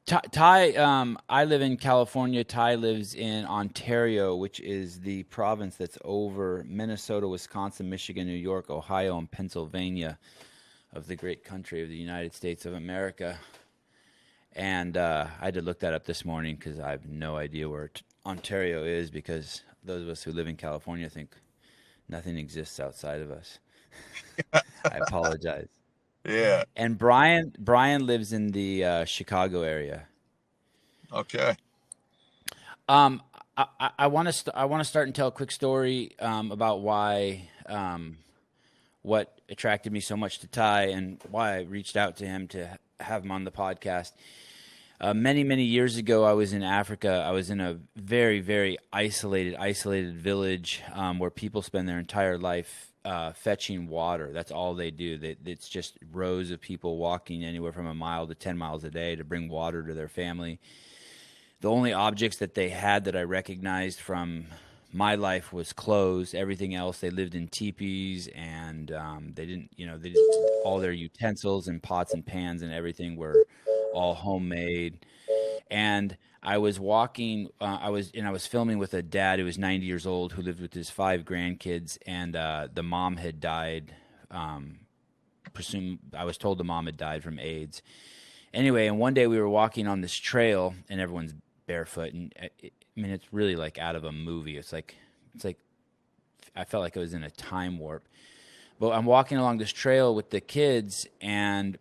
I live in California. Ty lives in Ontario, which is the province that's over Minnesota, Wisconsin, Michigan, New York, Ohio, and Pennsylvania of the great country of the United States of America. And I had to look that up this morning because I have no idea where Ontario is, because those of us who live in California think nothing exists outside of us. I apologize. Yeah. And Brian lives in the Chicago area. Okay. Um, I want to I want to start and tell a quick story about why what attracted me so much to Ty and why I reached out to him to have him on the podcast. Many years ago, I was in Africa. I was in a very isolated village where people spend their entire life fetching water. That's all they do. It's just rows of people walking anywhere from a mile to 10 miles a day to bring water to their family. The only objects that they had that I recognized from my life was clothes. Everything else, they lived in teepees, and they didn't, all their utensils and pots and pans and everything were all homemade. And I was walking, I was filming with a dad who was 90 years old who lived with his five grandkids, and the mom had died. I was told the mom had died from AIDS. Anyway, and one day we were walking on this trail, and everyone's barefoot, and I mean, it's really like out of a movie. It's like I felt like I was in a time warp. But I'm walking along this trail with the kids, and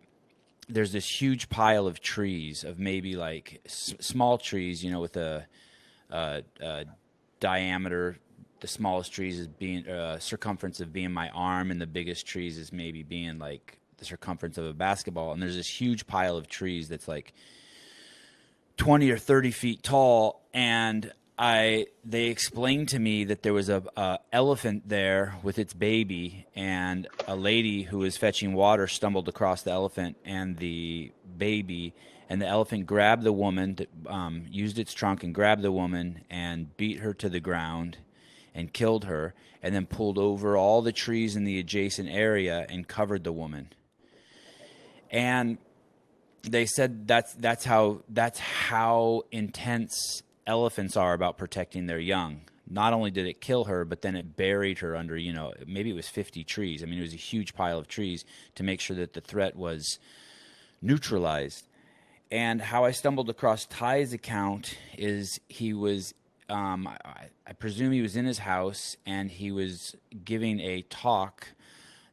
there's this huge pile of trees, of maybe like small trees, with a diameter. The smallest trees is being circumference of being my arm, and the biggest trees is maybe being like the circumference of a basketball. And there's this huge pile of trees that's like 20 or 30 feet tall, and they explained to me that there was a elephant there with its baby, and a lady who was fetching water stumbled across the elephant and the baby, and the elephant grabbed the woman, used its trunk and grabbed the woman and beat her to the ground and killed her, and then pulled over all the trees in the adjacent area and covered the woman. And they said that's how intense elephants are about protecting their young. Not only did it kill her, but then it buried her under, maybe it was 50 trees. I mean, it was a huge pile of trees to make sure that the threat was neutralized. And how I stumbled across Ty's account is he was, I presume he was in his house, and he was giving a talk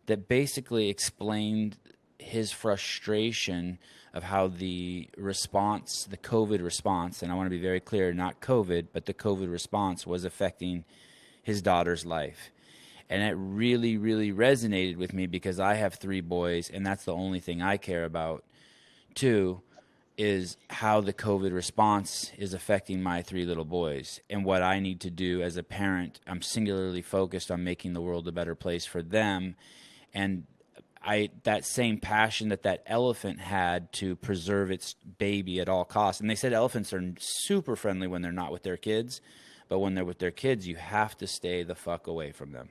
that basically explained his frustration of how the response, the COVID response, and I want to be very clear, not COVID, but the COVID response was affecting his daughter's life. And it really resonated with me because I have three boys, and that's the only thing I care about, too, is how the COVID response is affecting my three little boys and what I need to do as a parent. I'm singularly focused on making the world a better place for them. And that same passion that elephant had to preserve its baby at all costs. And they said elephants are super friendly when they're not with their kids, but when they're with their kids, you have to stay the fuck away from them.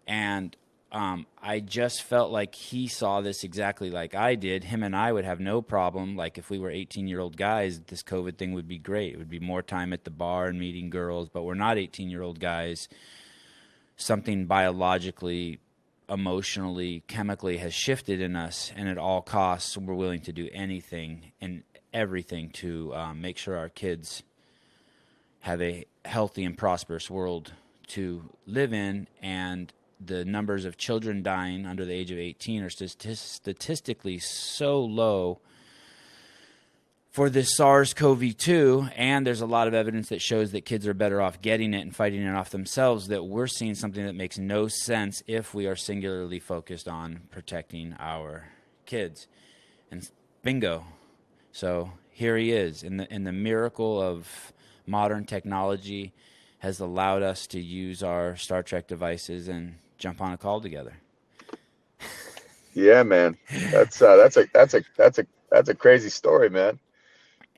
And I just felt like he saw this exactly like I did. Him and I would have no problem. Like if we were 18-year-old guys, this COVID thing would be great. It would be more time at the bar and meeting girls, but we're not 18-year-old guys. Something biologically, emotionally, chemically has shifted in us, and at all costs, we're willing to do anything and everything to make sure our kids have a healthy and prosperous world to live in. And the numbers of children dying under the age of 18 are statistically so low for this SARS-CoV-2, and there's a lot of evidence that shows that kids are better off getting it and fighting it off themselves, that we're seeing something that makes no sense if we are singularly focused on protecting our kids. And bingo. So here he is. And the miracle of modern technology has allowed us to use our Star Trek devices and jump on a call together. Yeah, man. That's a crazy story, man.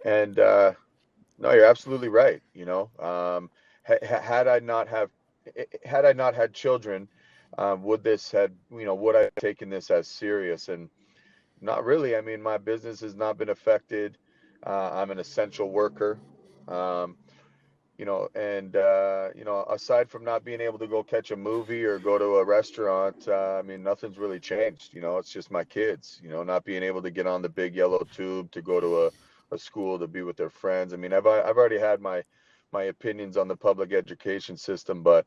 And no, you're absolutely right. Had I not had children, would I have taken this as serious? And not really. I mean, my business has not been affected. I'm an essential worker. Um, aside from not being able to go catch a movie or go to a restaurant, I mean, nothing's really changed. It's just my kids, not being able to get on the big yellow tube to go to a school to be with their friends. I mean, I've already had my opinions on the public education system, but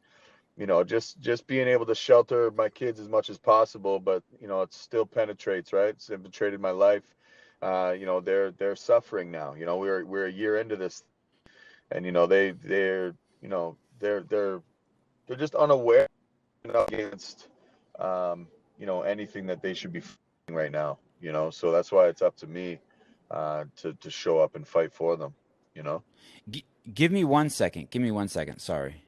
just being able to shelter my kids as much as possible, but it still penetrates, right? It's infiltrated my life. They're suffering now. We're a year into this, and you know they're just unaware against anything that they should be fighting right now. So that's why it's up to me to show up and fight for them. You know. Give me 1 second. Give me 1 second. Sorry.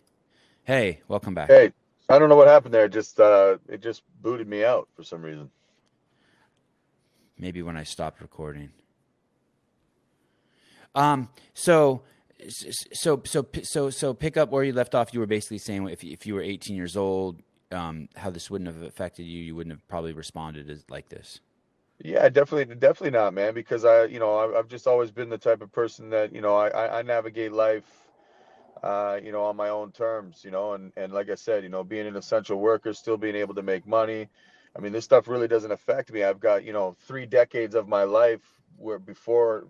Hey, welcome back. Hey, I don't know what happened there. It just booted me out for some reason. Maybe when I stopped recording. So pick up where you left off. You were basically saying if you were 18 years old, how this wouldn't have affected you. You wouldn't have probably responded like this. Yeah, definitely not, man. Because I've just always been the type of person that I navigate life on my own terms, and like I said, being an essential worker, still being able to make money. I mean, this stuff really doesn't affect me. I've got, 3 decades of my life where before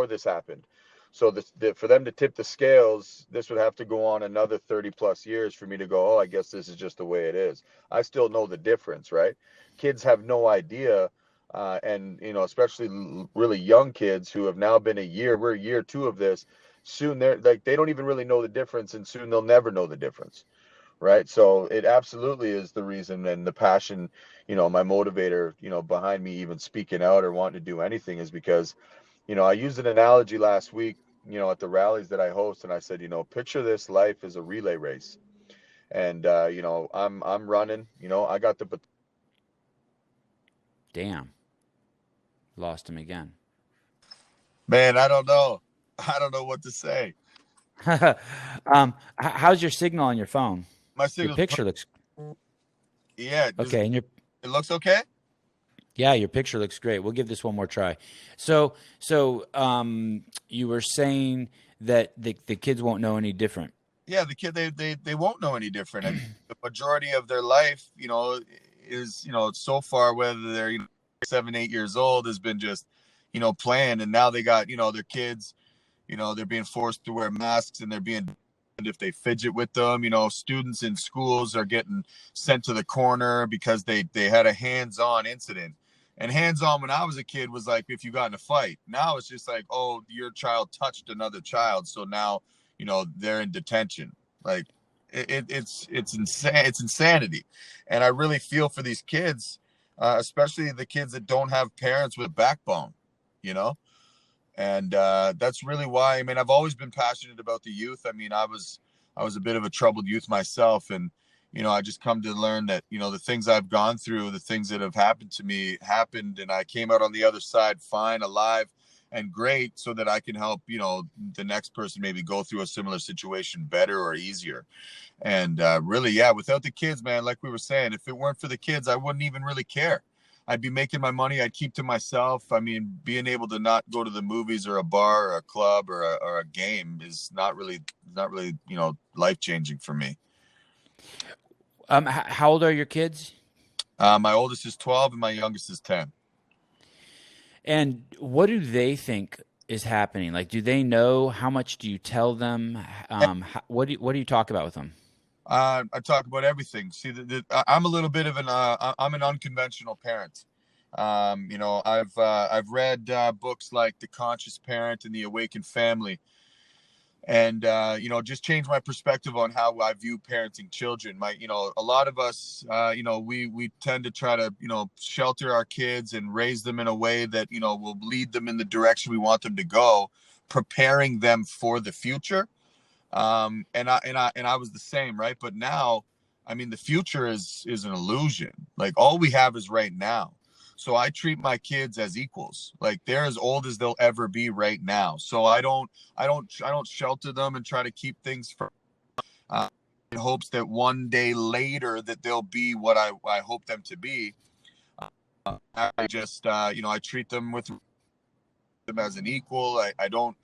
this happened. So for them to tip the scales, this would have to go on another 30 plus years for me to go, oh, I guess this is just the way it is. I still know the difference, right? Kids have no idea. And, especially really young kids who have now been we're year 2 of this. Soon they're like, they don't even really know the difference, and soon they'll never know the difference, right? So it absolutely is the reason and the passion, my motivator, behind me even speaking out or wanting to do anything is because, I used an analogy last week, at the rallies that I host, and I said, picture this life as a relay race, and I'm running, I got the. Damn, lost him again. Man, I don't know. I don't know what to say. How's your signal on your phone? My Your signal's picture looks okay, and it looks okay. yeah, your picture looks great. We'll give this one more try. So you were saying that the kids won't know any different. Yeah, the kid they won't know any different. I mean, the majority of their life, is so far, whether they're 7, 8 years old, has been just playing, and now they got their kids, they're being forced to wear masks, and they're being, if they fidget with them, students in schools are getting sent to the corner because they had a hands-on incident. And hands-on when I was a kid was like if you got in a fight. Now it's just like, oh, your child touched another child, so now they're in detention. Like it's insane. It's insanity. And I really feel for these kids, especially the kids that don't have parents with a backbone, you know. And that's really why. I mean, I've always been passionate about the youth. I mean, I was a bit of a troubled youth myself, and I just come to learn that the things I've gone through, the things that have happened to me happened, and I came out on the other side fine, alive, and great, so that I can help the next person maybe go through a similar situation better or easier. And really, yeah, without the kids, man, like we were saying, if it weren't for the kids, I wouldn't even really care. I'd be making my money. I'd keep to myself. I mean, being able to not go to the movies or a bar or a club or a game is not really, life changing for me. How old are your kids? My oldest is 12 and my youngest is 10. And what do they think is happening? Like, do they know? How much do you tell them? What do you talk about with them? I talk about everything. See, I'm a little bit of I'm an unconventional parent. I've read books like The Conscious Parent and The Awakened Family, and just changed my perspective on how I view parenting children. A lot of us, we tend to try to shelter our kids and raise them in a way that will lead them in the direction we want them to go, preparing them for the future. And I was the same, right? But now, I mean, the future is an illusion. Like, all we have is right now. So I treat my kids as equals. Like, they're as old as they'll ever be right now. So I don't shelter them and try to keep things from, in hopes that one day later that they'll be what I hope them to be. I just I treat them with them as an equal. I don't.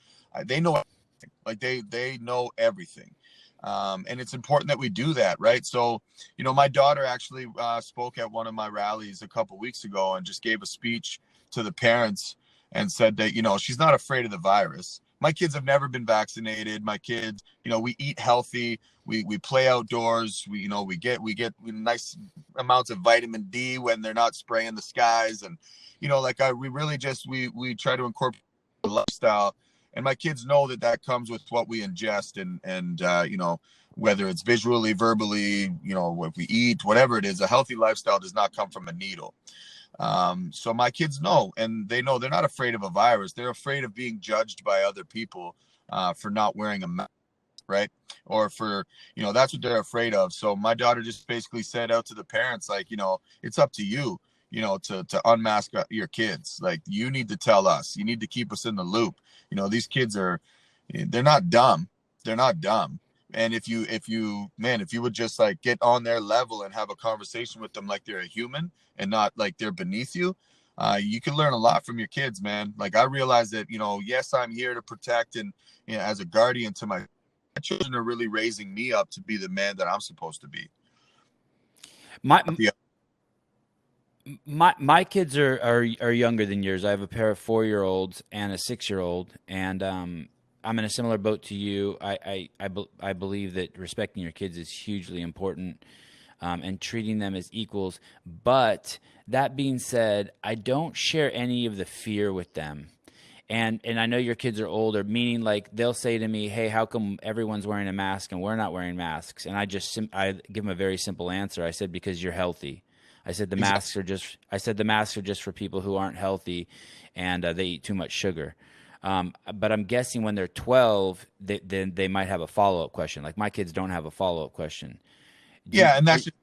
They know everything. Like they know everything. And it's important that we do that, right? So, my daughter actually spoke at one of my rallies a couple weeks ago and just gave a speech to the parents and said that, she's not afraid of the virus. My kids have never been vaccinated. My kids, we eat healthy. We play outdoors. We get nice amounts of vitamin D when they're not spraying the skies. And, we really just, we try to incorporate the lifestyle. And my kids know that comes with what we ingest and whether it's visually, verbally, what we eat, whatever it is, a healthy lifestyle does not come from a needle. So my kids know, and they know they're not afraid of a virus. They're afraid of being judged by other people for not wearing a mask, right? Or for, that's what they're afraid of. So my daughter just basically said out to the parents, like, it's up to you, to unmask your kids. Like, you need to tell us. You need to keep us in the loop. These kids they're not dumb. They're not dumb. And if you would just like get on their level and have a conversation with them like they're a human and not like they're beneath you, you can learn a lot from your kids, man. Like, I realize that, yes, I'm here to protect and, as a guardian to my children are really raising me up to be the man that I'm supposed to be. My kids are younger than yours. I have a pair of 4-year-olds and a 6-year-old, and I'm in a similar boat to you. I believe that respecting your kids is hugely important, and treating them as equals. But that being said, I don't share any of the fear with them. And I know your kids are older, meaning like they'll say to me, "Hey, how come everyone's wearing a mask and we're not wearing masks?" And I give them a very simple answer. I said, "Because you're healthy." I said the masks are just for people who aren't healthy, and they eat too much sugar. But I'm guessing when they're 12, then they might have a follow-up question. Like, my kids don't have a follow-up question. And that's just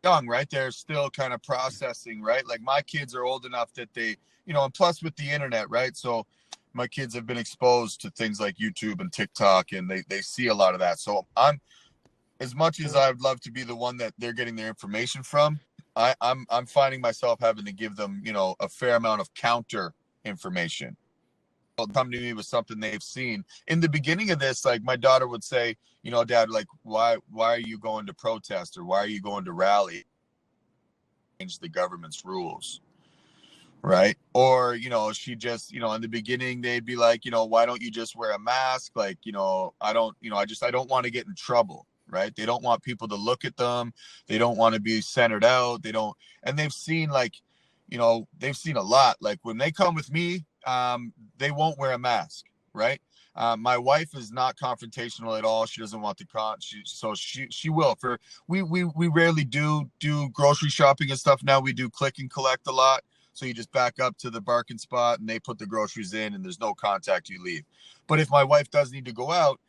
young, right? They're still kind of processing, right? Like, my kids are old enough that they, and plus with the internet, right? So my kids have been exposed to things like YouTube and TikTok, and they see a lot of that. So as much as I would love to be the one that they're getting their information from, I'm finding myself having to give them, a fair amount of counter information. They'll come to me with something they've seen. In the beginning of this, like, my daughter would say, "Dad, like, why are you going to protest, or why are you going to rally? Change the government's rules." Right. Or, she just, in the beginning, they'd be like, "Why don't you just wear a mask? Like, I don't want to get in trouble." Right. They don't want people to look at them. They don't want to be centered out. And they've seen they've seen a lot. Like, when they come with me, they won't wear a mask. Right. My wife is not confrontational at all. She doesn't want to she will. We rarely do grocery shopping and stuff. Now we do click and collect a lot. So you just back up to the barking spot and they put the groceries in and there's no contact, you leave. But if my wife does need to go out,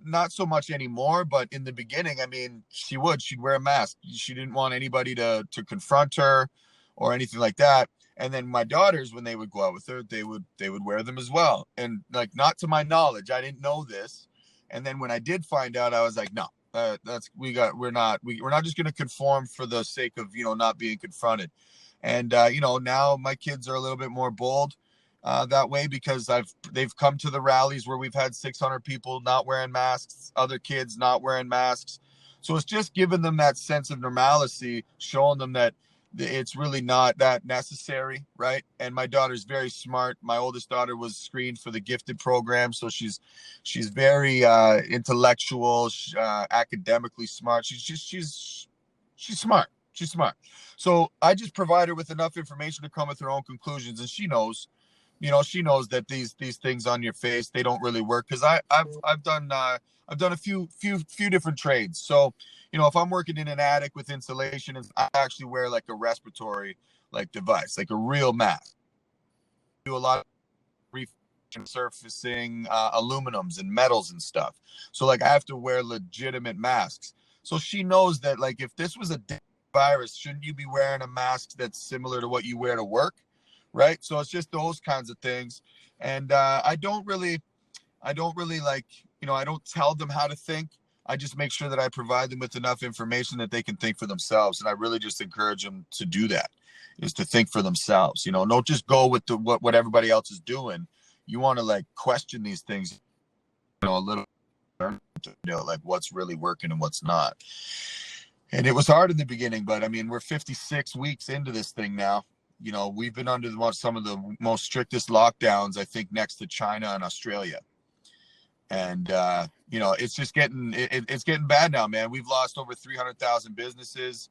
not so much anymore, but in the beginning, I mean, she'd wear a mask. She didn't want anybody to confront her or anything like that. And then my daughters, when they would go out with her, they would wear them as well. And, like, not to my knowledge, I didn't know this. And then when I did find out, I was like, no, we're not just going to conform for the sake of, not being confronted. And, now my kids are a little bit more bold that way, because they've come to the rallies where we've had 600 people not wearing masks, other kids not wearing masks. So it's just giving them that sense of normalcy, showing them that it's really not that necessary, right? And my daughter's very smart. My oldest daughter was screened for the gifted program, so she's very intellectual, academically smart. She's smart. She's smart. So I just provide her with enough information to come with her own conclusions, and she knows that these things on your face, they don't really work, because I've done a few different trades. So, if I'm working in an attic with insulation, I actually wear like a respiratory device, like a real mask. Do a lot of surfacing aluminums and metals and stuff. So, like, I have to wear legitimate masks. So she knows that, like, if this was a virus, shouldn't you be wearing a mask that's similar to what you wear to work? Right. So it's just those kinds of things. And I don't really I don't tell them how to think. I just make sure that I provide them with enough information that they can think for themselves. And I really just encourage them to do that, is to think for themselves. You know, don't just go with what everybody else is doing. You want to like question these things, you know, a little, you know, like what's really working and what's not. And it was hard in the beginning, but I mean, we're 56 weeks into this thing now. You know, we've been under some of the most strictest lockdowns, I think, next to China and Australia. And you know, it's just it's getting bad now, man. We've lost over 300,000 businesses.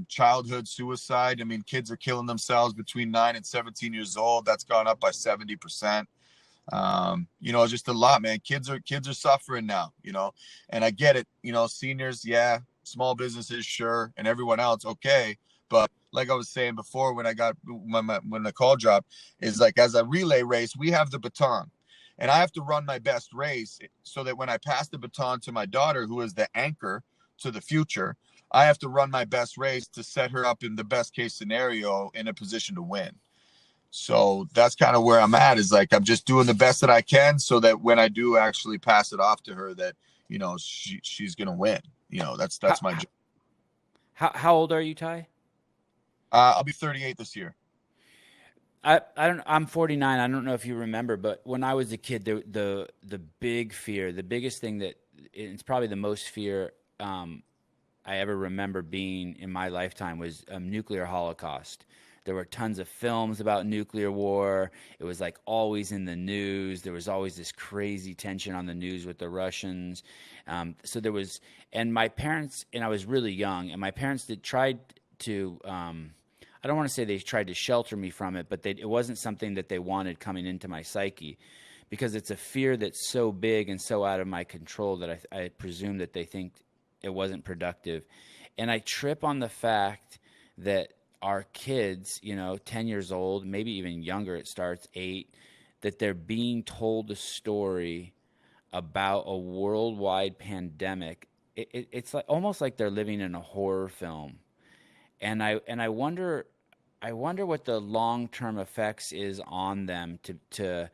Childhood suicide. I mean, kids are killing themselves between 9 and 17 years old. That's gone up by 70%. You know, just a lot, man. Kids are suffering now, you know, and I get it. You know, seniors, yeah, small businesses, sure, and everyone else, okay. But like I was saying before, when the call dropped, is like, as a relay race, we have the baton. And I have to run my best race so that when I pass the baton to my daughter, who is the anchor to the future, I have to run my best race to set her up in the best case scenario in a position to win. So that's kind of where I'm at, is like, I'm just doing the best that I can so that when I do actually pass it off to her, that, you know, she's going to win. You know, that's my job. How old are you, Ty? I'll be 38 this year. I'm 49. I don't know if you remember, but when I was a kid, the big fear, the biggest thing that it's probably the most fear I ever remember being in my lifetime was nuclear holocaust. There were tons of films about nuclear war. It was like always in the news. There was always this crazy tension on the news with the Russians. So there was, and my parents, and I was really young, and my parents tried to. I don't want to say they tried to shelter me from it, but it wasn't something that they wanted coming into my psyche, because it's a fear that's so big and so out of my control that I presume that they think it wasn't productive. And I trip on the fact that our kids, you know, 10 years old, maybe even younger, it starts 8, that they're being told a story about a worldwide pandemic. It's like almost like they're living in a horror film. And I wonder what the long-term effects is on them to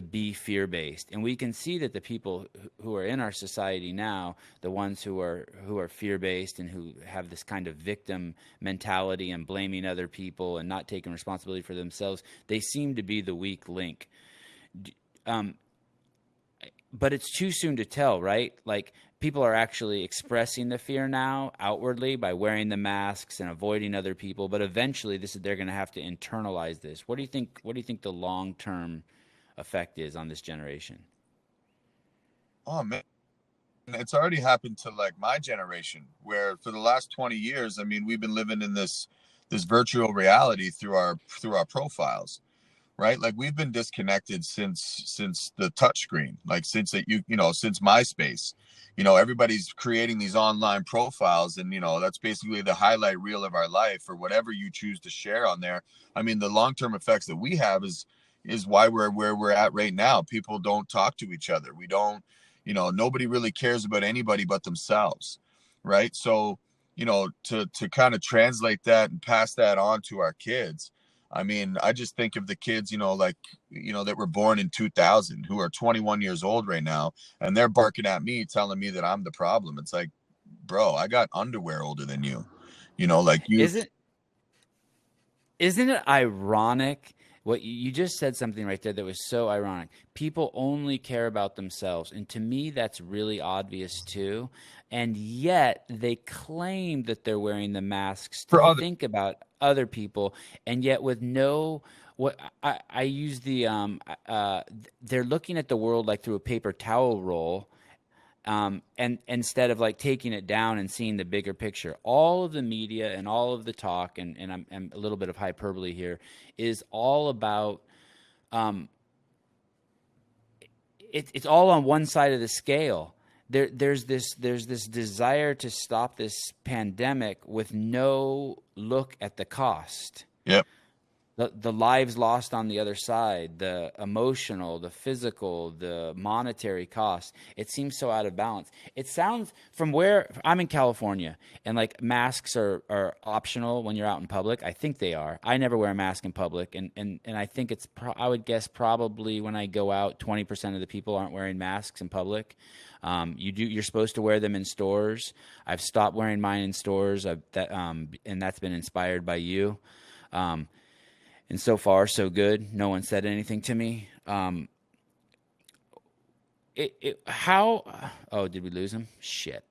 be fear-based. And we can see that the people who are in our society now, the ones who are fear-based and who have this kind of victim mentality and blaming other people and not taking responsibility for themselves, they seem to be the weak link. But it's too soon to tell, right? Like, people are actually expressing the fear now outwardly by wearing the masks and avoiding other people. But eventually, they're going to have to internalize this. What do you think? What do you think the long-term effect is on this generation? Oh man, it's already happened to like my generation, where for the last 20 years, I mean, we've been living in this virtual reality through our profiles, right? Like, we've been disconnected since the touchscreen, like since that since MySpace. You know, everybody's creating these online profiles, and you know, that's basically the highlight reel of our life, or whatever you choose to share on there. I mean, the long-term effects that we have is why we're where we're at right now. People don't talk to each other. We don't, you know, nobody really cares about anybody but themselves, right? So, you know, to kind of translate that and pass that on to our kids, I mean, I just think of the kids, you know, like, you know, that were born in 2000, who are 21 years old right now, and they're barking at me, telling me that I'm the problem. It's like, bro, I got underwear older than you. You know, like you. Isn't isn't it ironic? What you just said something right there that was so ironic. People only care about themselves, and to me, that's really obvious too. And yet, they claim that they're wearing the masks to For other. think about other people, and yet with no. What I use they're looking at the world like through a paper towel roll, and instead of like taking it down and seeing the bigger picture. All of the media and all of the talk, and I'm a little bit of hyperbole here, is all about it's all on one side of the scale. There's this desire to stop this pandemic with no look at the cost. Yep. the lives lost on the other side, the emotional, the physical, the monetary cost. It seems so out of balance. It sounds from where I'm in California, and like masks are optional when you're out in public. I think they are. I never wear a mask in public, and I think I would guess probably when I go out, 20% of the people aren't wearing masks in public. You're supposed to wear them in stores. I've stopped wearing mine in stores. And that's been inspired by you. And so far, so good. No one said anything to me. Oh, did we lose him? Shit.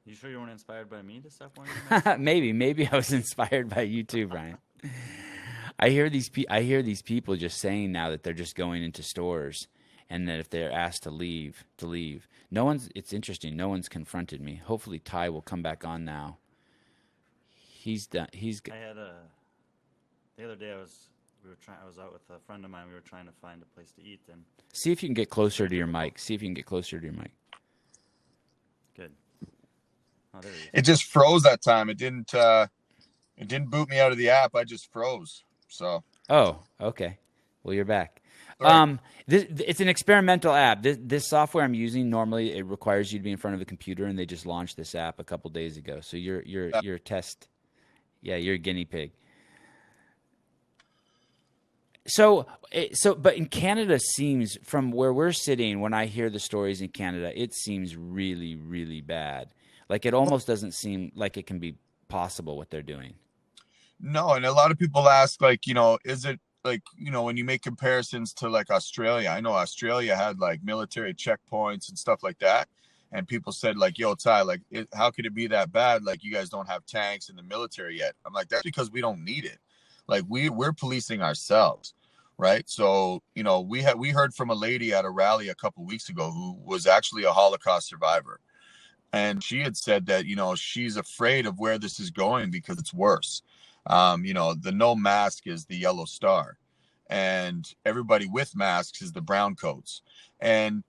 You sure you weren't inspired by me to stop wearing Maybe I was inspired by you too, Brian. I hear these people just saying now that they're just going into stores, and that if they're asked to leave. It's interesting. No one's confronted me. Hopefully Ty will come back on now. He's done. The other day I was out with a friend of mine. We were trying to find a place to eat, and see if you can get closer to your mic. Good. Oh, there he is. It just froze that time. It didn't boot me out of the app. I just froze. So. Oh, okay. Well, you're back. Sorry. It's an experimental app. This software I'm using, normally it requires you to be in front of a computer, and they just launched this app a couple days ago. So you're a test. Yeah, you're a guinea pig. But in Canada seems, from where we're sitting, when I hear the stories in Canada, it seems really, really bad. Like, it almost doesn't seem like it can be possible what they're doing. No, and a lot of people ask, like, is it like, when you make comparisons to like Australia? I know Australia had like military checkpoints and stuff like that. And people said, like, yo, Ty, like, how could it be that bad? Like, you guys don't have tanks in the military yet. I'm like, that's because we don't need it. Like, we're policing ourselves, right? So, we heard from a lady at a rally a couple of weeks ago who was actually a Holocaust survivor. And she had said that, she's afraid of where this is going because it's worse. The no mask is the yellow star, and everybody with masks is the brown coats. And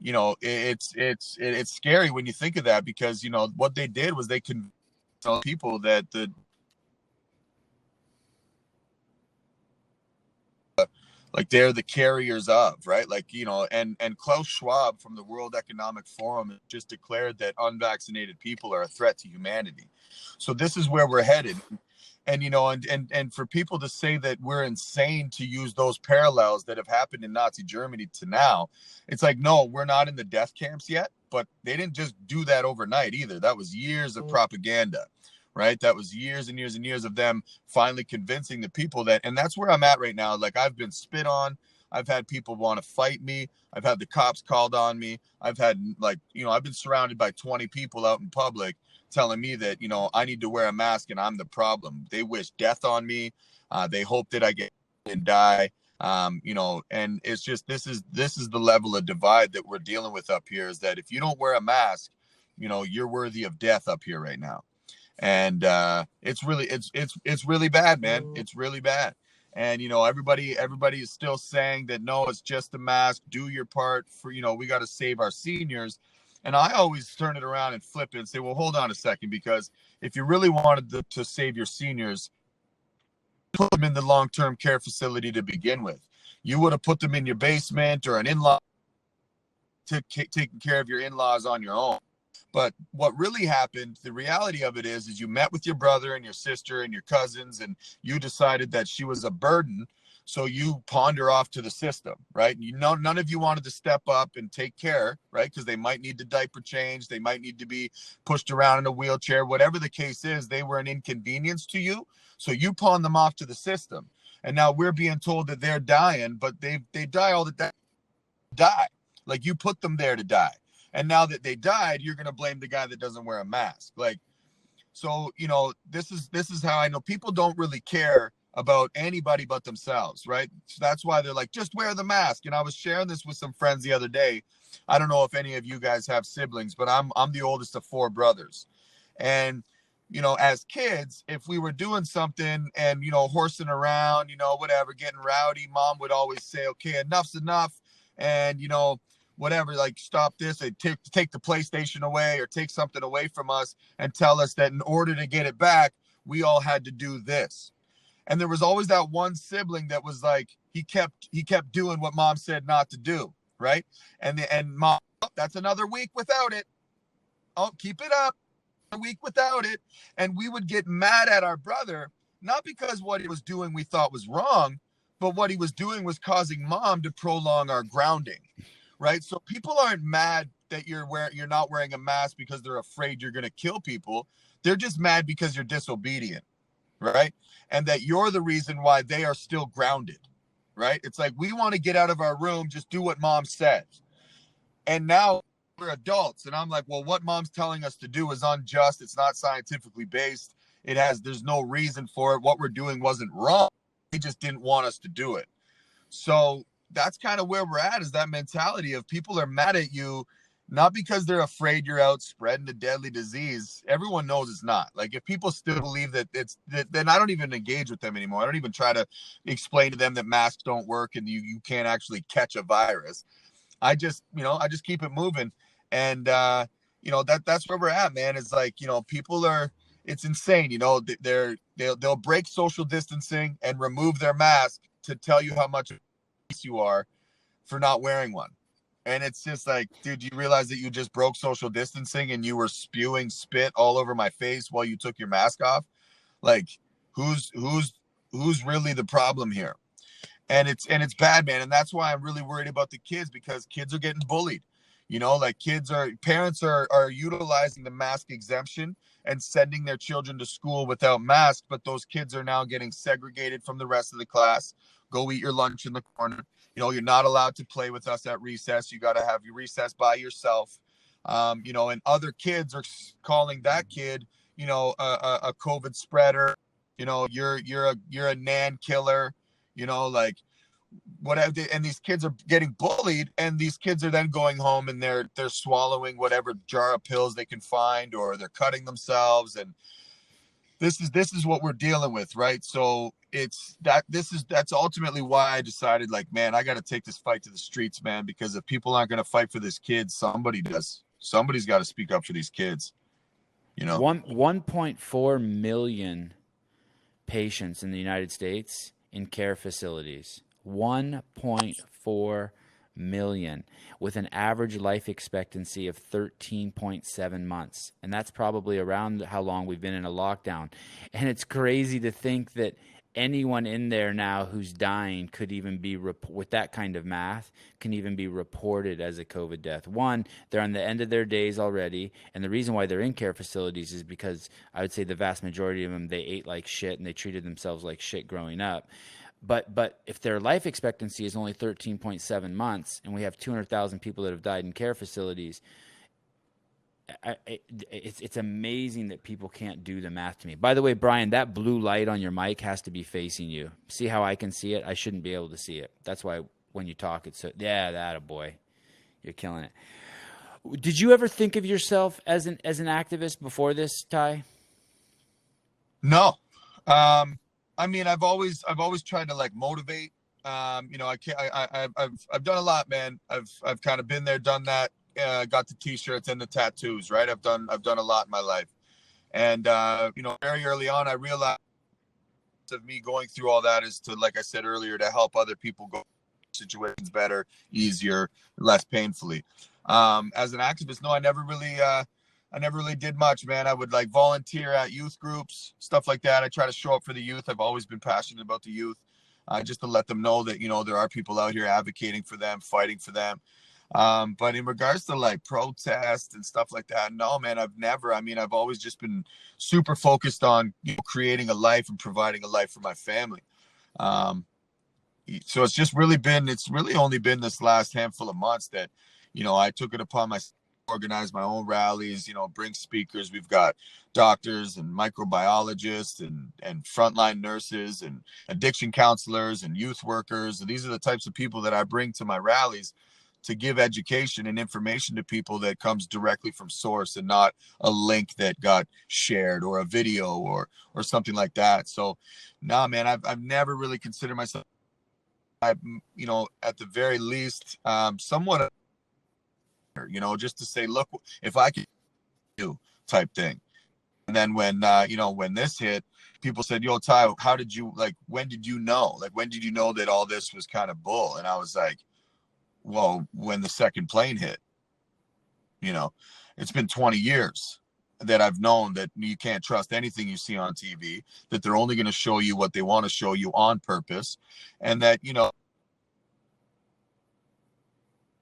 it's scary when you think of that, because what they did was they convinced people that they're the carriers of, right? Like, and Klaus Schwab from the World Economic Forum just declared that unvaccinated people are a threat to humanity. So this is where we're headed. And, and for people to say that we're insane to use those parallels that have happened in Nazi Germany to now, it's like, no, we're not in the death camps yet, but they didn't just do that overnight either. That was years of propaganda, right? That was years and years and years of them finally convincing the people that, and that's where I'm at right now. Like, I've been spit on. I've had people want to fight me. I've had the cops called on me. I've had, like, I've been surrounded by 20 people out in public telling me that, I need to wear a mask and I'm the problem. They wish death on me. They hope that I get and die. And it's just, this is the level of divide that we're dealing with up here, is that if you don't wear a mask, you're worthy of death up here right now. And it's really bad, man. It's really bad. And, everybody is still saying that, no, it's just a mask. Do your part for, we got to save our seniors. And I always turn it around and flip it and say, well, hold on a second, because if you really wanted to save your seniors, put them in the long-term care facility to begin with. You would have put them in your basement or an in-law, taking care of your in-laws on your own. But what really happened, the reality of it is you met with your brother and your sister and your cousins, and you decided that she was a burden. So you pawned her off to the system, right? None of you wanted to step up and take care, right? Because they might need the diaper change. They might need to be pushed around in a wheelchair. Whatever the case is, they were an inconvenience to you. So you pawned them off to the system. And now we're being told that they're dying, but they die all the time. Die. Like, you put them there to die. And now that they died, you're going to blame the guy that doesn't wear a mask. Like, so, this is how I know people don't really care about anybody but themselves, right? So that's why they're like, just wear the mask. And I was sharing this with some friends the other day. I don't know if any of you guys have siblings, but I'm the oldest of 4 brothers. And, as kids, if we were doing something and, horsing around, whatever, getting rowdy, mom would always say, okay, enough's enough. And, whatever, like, stop this, and take the PlayStation away or take something away from us and tell us that in order to get it back, we all had to do this. And there was always that one sibling that was like, he kept doing what mom said not to do, right? And mom, oh, that's another week without it. Oh, keep it up. A week without it. And we would get mad at our brother, not because what he was doing we thought was wrong, but what he was doing was causing mom to prolong our grounding, right? So people aren't mad that you're not wearing a mask because they're afraid you're going to kill people. They're just mad because you're disobedient, right? And that you're the reason why they are still grounded, right? It's like, we want to get out of our room, just do what mom says. And now we're adults, and I'm like, well, what mom's telling us to do is unjust. It's not scientifically based. There's no reason for it. What we're doing wasn't wrong. They just didn't want us to do it. So that's kind of where we're at, is that mentality of people are mad at you, not because they're afraid you're out spreading a deadly disease. Everyone knows it's not. Like, if people still believe that then I don't even engage with them anymore. I don't even try to explain to them that masks don't work and you can't actually catch a virus. I just keep it moving. And, that's where we're at, man. It's like, it's insane. They'll break social distancing and remove their mask to tell you how much you are for not wearing one. And it's just like, dude, you realize that you just broke social distancing and you were spewing spit all over my face while you took your mask off? Like, who's really the problem here? And it's bad, man. And that's why I'm really worried about the kids, because kids are getting bullied. Parents are utilizing the mask exemption and sending their children to school without masks, but those kids are now getting segregated from the rest of the class. Go eat your lunch in the corner. You're not allowed to play with us at recess. You got to have your recess by yourself. And other kids are calling that kid, a COVID spreader. You're a nan killer. Like, whatever. And these kids are getting bullied, and these kids are then going home and they're swallowing whatever jar of pills they can find, or they're cutting themselves. And this is what we're dealing with, right? So that's ultimately why I decided, like, man, I got to take this fight to the streets, man, because if people aren't going to fight for this kid, somebody does. Somebody's got to speak up for these kids. 1.4 million patients in the United States in care facilities. 1.4 million, with an average life expectancy of 13.7 months. And that's probably around how long we've been in a lockdown. And it's crazy to think that anyone in there now who's dying could even be, with that kind of math, can even be reported as a COVID death. One, they're on the end of their days already. And the reason why they're in care facilities is because I would say the vast majority of them, they ate like shit and they treated themselves like shit growing up. But if their life expectancy is only 13.7 months, and we have 200,000 people that have died in care facilities, it's amazing that people can't do the math to me. By the way, Brian, that blue light on your mic has to be facing you. See how I can see it? I shouldn't be able to see it. That's why when you talk, it's that a boy. You're killing it. Did you ever think of yourself as an activist before this, Ty? No. I mean, I've always tried to, like, motivate. I've done a lot, man. I've kind of been there, done that. Got the t-shirts and the tattoos, right? I've done a lot in my life. And very early on, I realized of me going through all that is to, like I said earlier, to help other people go situations better, easier, less painfully. As an activist, no, I never really did much, man. I would, like, volunteer at youth groups, stuff like that. I try to show up for the youth. I've always been passionate about the youth, just to let them know that, there are people out here advocating for them, fighting for them. But in regards to, like, protest and stuff like that, no, man, I've always just been super focused on, creating a life and providing a life for my family. So it's really only been this last handful of months that, I took it upon myself, organize my own rallies, bring speakers. We've got doctors and microbiologists and frontline nurses and addiction counselors and youth workers. And these are the types of people that I bring to my rallies to give education and information to people that comes directly from source, and not a link that got shared or a video or something like that. So, nah, man, I've never really considered myself, at the very least, somewhat, just to say, look, if I can do type thing. And then when, when this hit, people said, yo, Ty, how did you, like, when did you know? Like, when did you know that all this was kind of bull? And I was like, well, when the second plane hit, it's been 20 years that I've known that you can't trust anything you see on TV, that they're only going to show you what they want to show you on purpose. And that, it's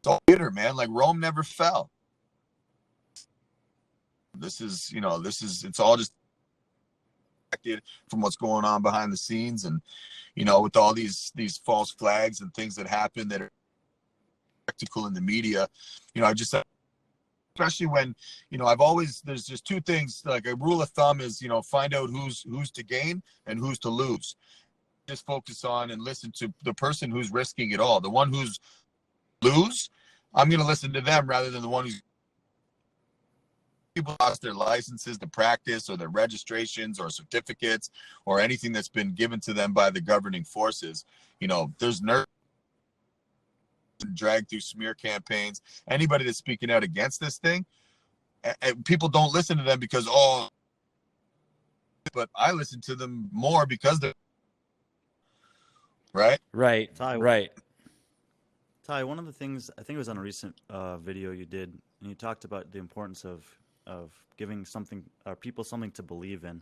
all bitter, man. Like Rome never fell. This is, it's all just from what's going on behind the scenes. And, with all these false flags and things that happen that are spectacle in the media, I just, especially when, there's just two things, like a rule of thumb is, find out who's to gain and who's to lose. Just focus on and listen to the person who's risking it all. The one who's lose, I'm going to listen to them rather than the one who's, people lost their licenses to practice or their registrations or certificates or anything that's been given to them by the governing forces. There's nerve dragged through smear campaigns. Anybody that's speaking out against this thing, people don't listen to them because, but I listen to them more because they're right. Ty, one of the things, I think it was on a recent video you did, and you talked about the importance of giving people something to believe in.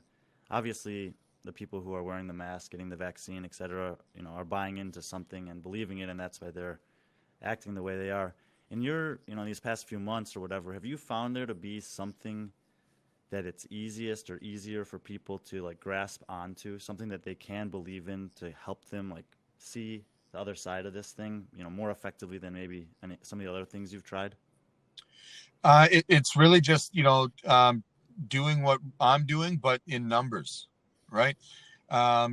Obviously, the people who are wearing the mask, getting the vaccine, etc., are buying into something and believing it, and that's why they're acting the way they are. In your, these past few months or whatever, have you found there to be something that it's easiest or easier for people to like grasp onto, something that they can believe in to help them like see the other side of this thing, more effectively than maybe some of the other things you've tried? It's really just, doing what I'm doing, but in numbers, right?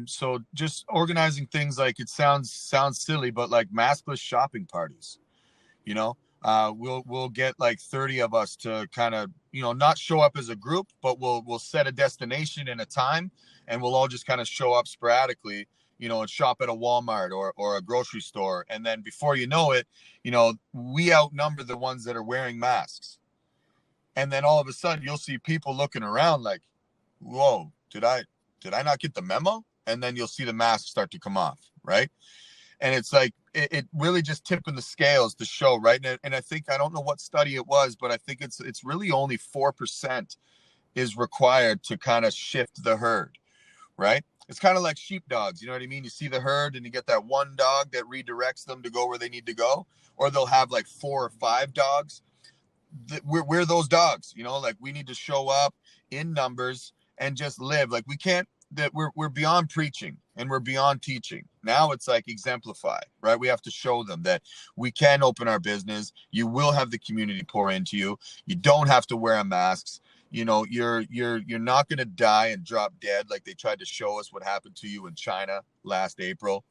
So just organizing things, like it sounds silly, but like maskless shopping parties, we'll get like 30 of us to kind of, not show up as a group, but we'll set a destination and a time, and we'll all just kind of show up sporadically, and shop at a Walmart or a grocery store. And then before you know it, we outnumber the ones that are wearing masks. And then all of a sudden you'll see people looking around like, whoa, did I not get the memo? And then you'll see the mask start to come off, right? And it's like, it really just tipping the scales to show, right? And I think, I don't know what study it was, but I think it's really only 4% is required to kind of shift the herd, right? It's kind of like sheepdogs, you know what I mean? You see the herd and you get that one dog that redirects them to go where they need to go, or they'll have like 4 or 5 dogs. We're those dogs, like we need to show up in numbers and just live. Like we can't, that we're beyond preaching and we're beyond teaching. Now it's like exemplify, right? We have to show them that we can open our business. You will have the community pour into you. You don't have to wear masks. You're not going to die and drop dead like they tried to show us what happened to you in China last April.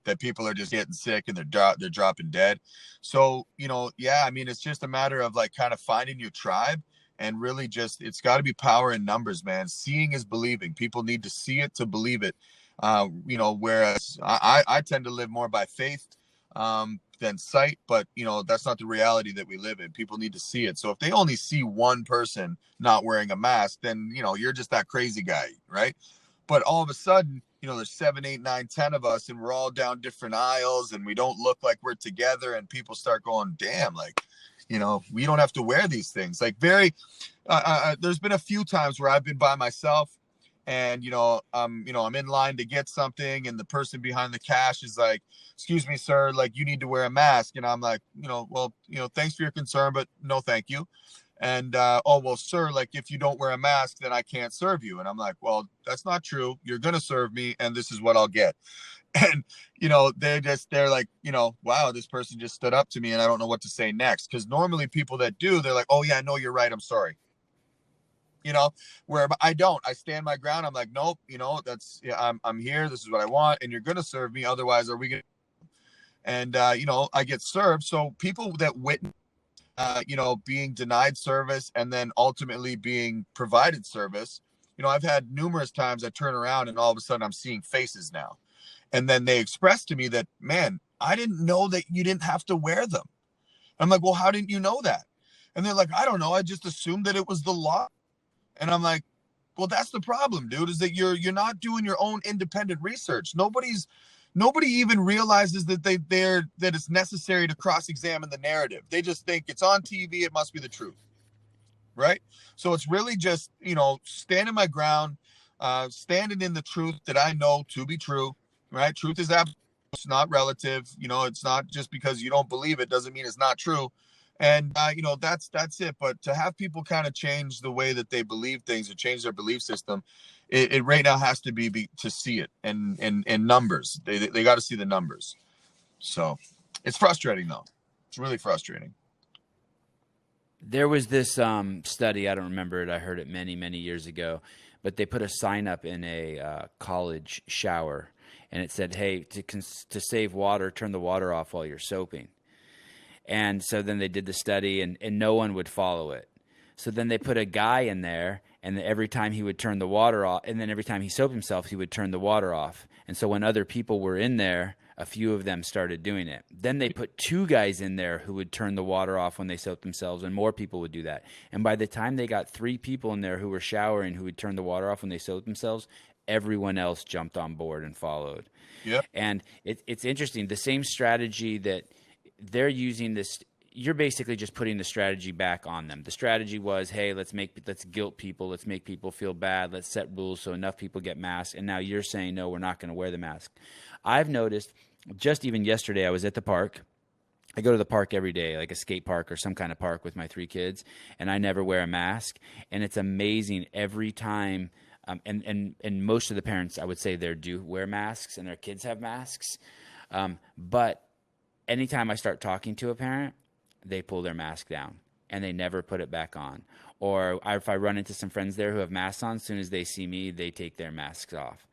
That people are just getting sick and they're dropping dead. So, it's just a matter of like kind of finding your tribe, and really just, it's got to be power in numbers, man. Seeing is believing. People need to see it to believe it. Whereas I tend to live more by faith than sight, but that's not the reality that we live in. People need to see it. So if they only see one person not wearing a mask, then, you're just that crazy guy, right? But all of a sudden, there's 7, 8, 9, 10 of us, and we're all down different aisles, and we don't look like we're together, and people start going, damn, like, we don't have to wear these things. Like there's been a few times where I've been by myself, and, I'm in line to get something, and the person behind the cash is like, excuse me, sir, like you need to wear a mask. And I'm like, well, thanks for your concern, but no, thank you. And, oh, well, sir, like if you don't wear a mask, then I can't serve you. And I'm like, well, that's not true. You're going to serve me, and this is what I'll get. And, they're like, wow, this person just stood up to me and I don't know what to say next. Because normally people that do, they're like, oh yeah, no, you're right, I'm sorry. Where I don't, I stand my ground. I'm like, nope, that's, I'm here. This is what I want. And you're going to serve me. Otherwise, are we going to? And, I get served. So people that witness, being denied service and then ultimately being provided service, I've had numerous times I turn around and all of a sudden I'm seeing faces now. And then they express to me that, man, I didn't know that you didn't have to wear them. I'm like, well, how didn't you know that? And they're like, I don't know. I just assumed that it was the law. And I'm like, Well, that's the problem, dude, is that you're not doing your own independent research. Nobody even realizes that that it's necessary to cross-examine the narrative. They just think it's on TV, it must be the truth. Right? So it's really just, standing my ground, standing in the truth that I know to be true, right? Truth is absolute, it's not relative. It's not just because you don't believe it doesn't mean it's not true. And, that's it. But to have people kind of change the way that they believe things or change their belief system, it right now has to be to see it and numbers. They got to see the numbers. So it's frustrating, though. It's really frustrating. There was this study, I don't remember it, I heard it many, many years ago, but they put a sign up in a college shower, and it said, hey, to save water, turn the water off while you're soaping. And so then they did the study, and no one would follow it. So then they put a guy in there, and every time he would turn the water off, and then every time he soaped himself, he would turn the water off. And so when other people were in there, a few of them started doing it. Then they put two guys in there who would turn the water off when they soaped themselves, and more people would do that. And by the time they got three people in there who were showering who would turn the water off when they soaped themselves, everyone else jumped on board and followed. Yeah. And it's interesting. The same strategy that they're using this, you're basically just putting the strategy back on them. The strategy was, hey, let's guilt people. Let's make people feel bad. Let's set rules so enough people get masks. And now you're saying, no, we're not going to wear the mask. I've noticed just even yesterday, I was at the park. I go to the park every day, like a skate park or some kind of park with my three kids, and I never wear a mask. And it's amazing every time. And most of the parents, I would say, they do wear masks and their kids have masks. But anytime I start talking to a parent, they pull their mask down and they never put it back on. Or if I run into some friends there who have masks on, as soon as they see me, they take their masks off.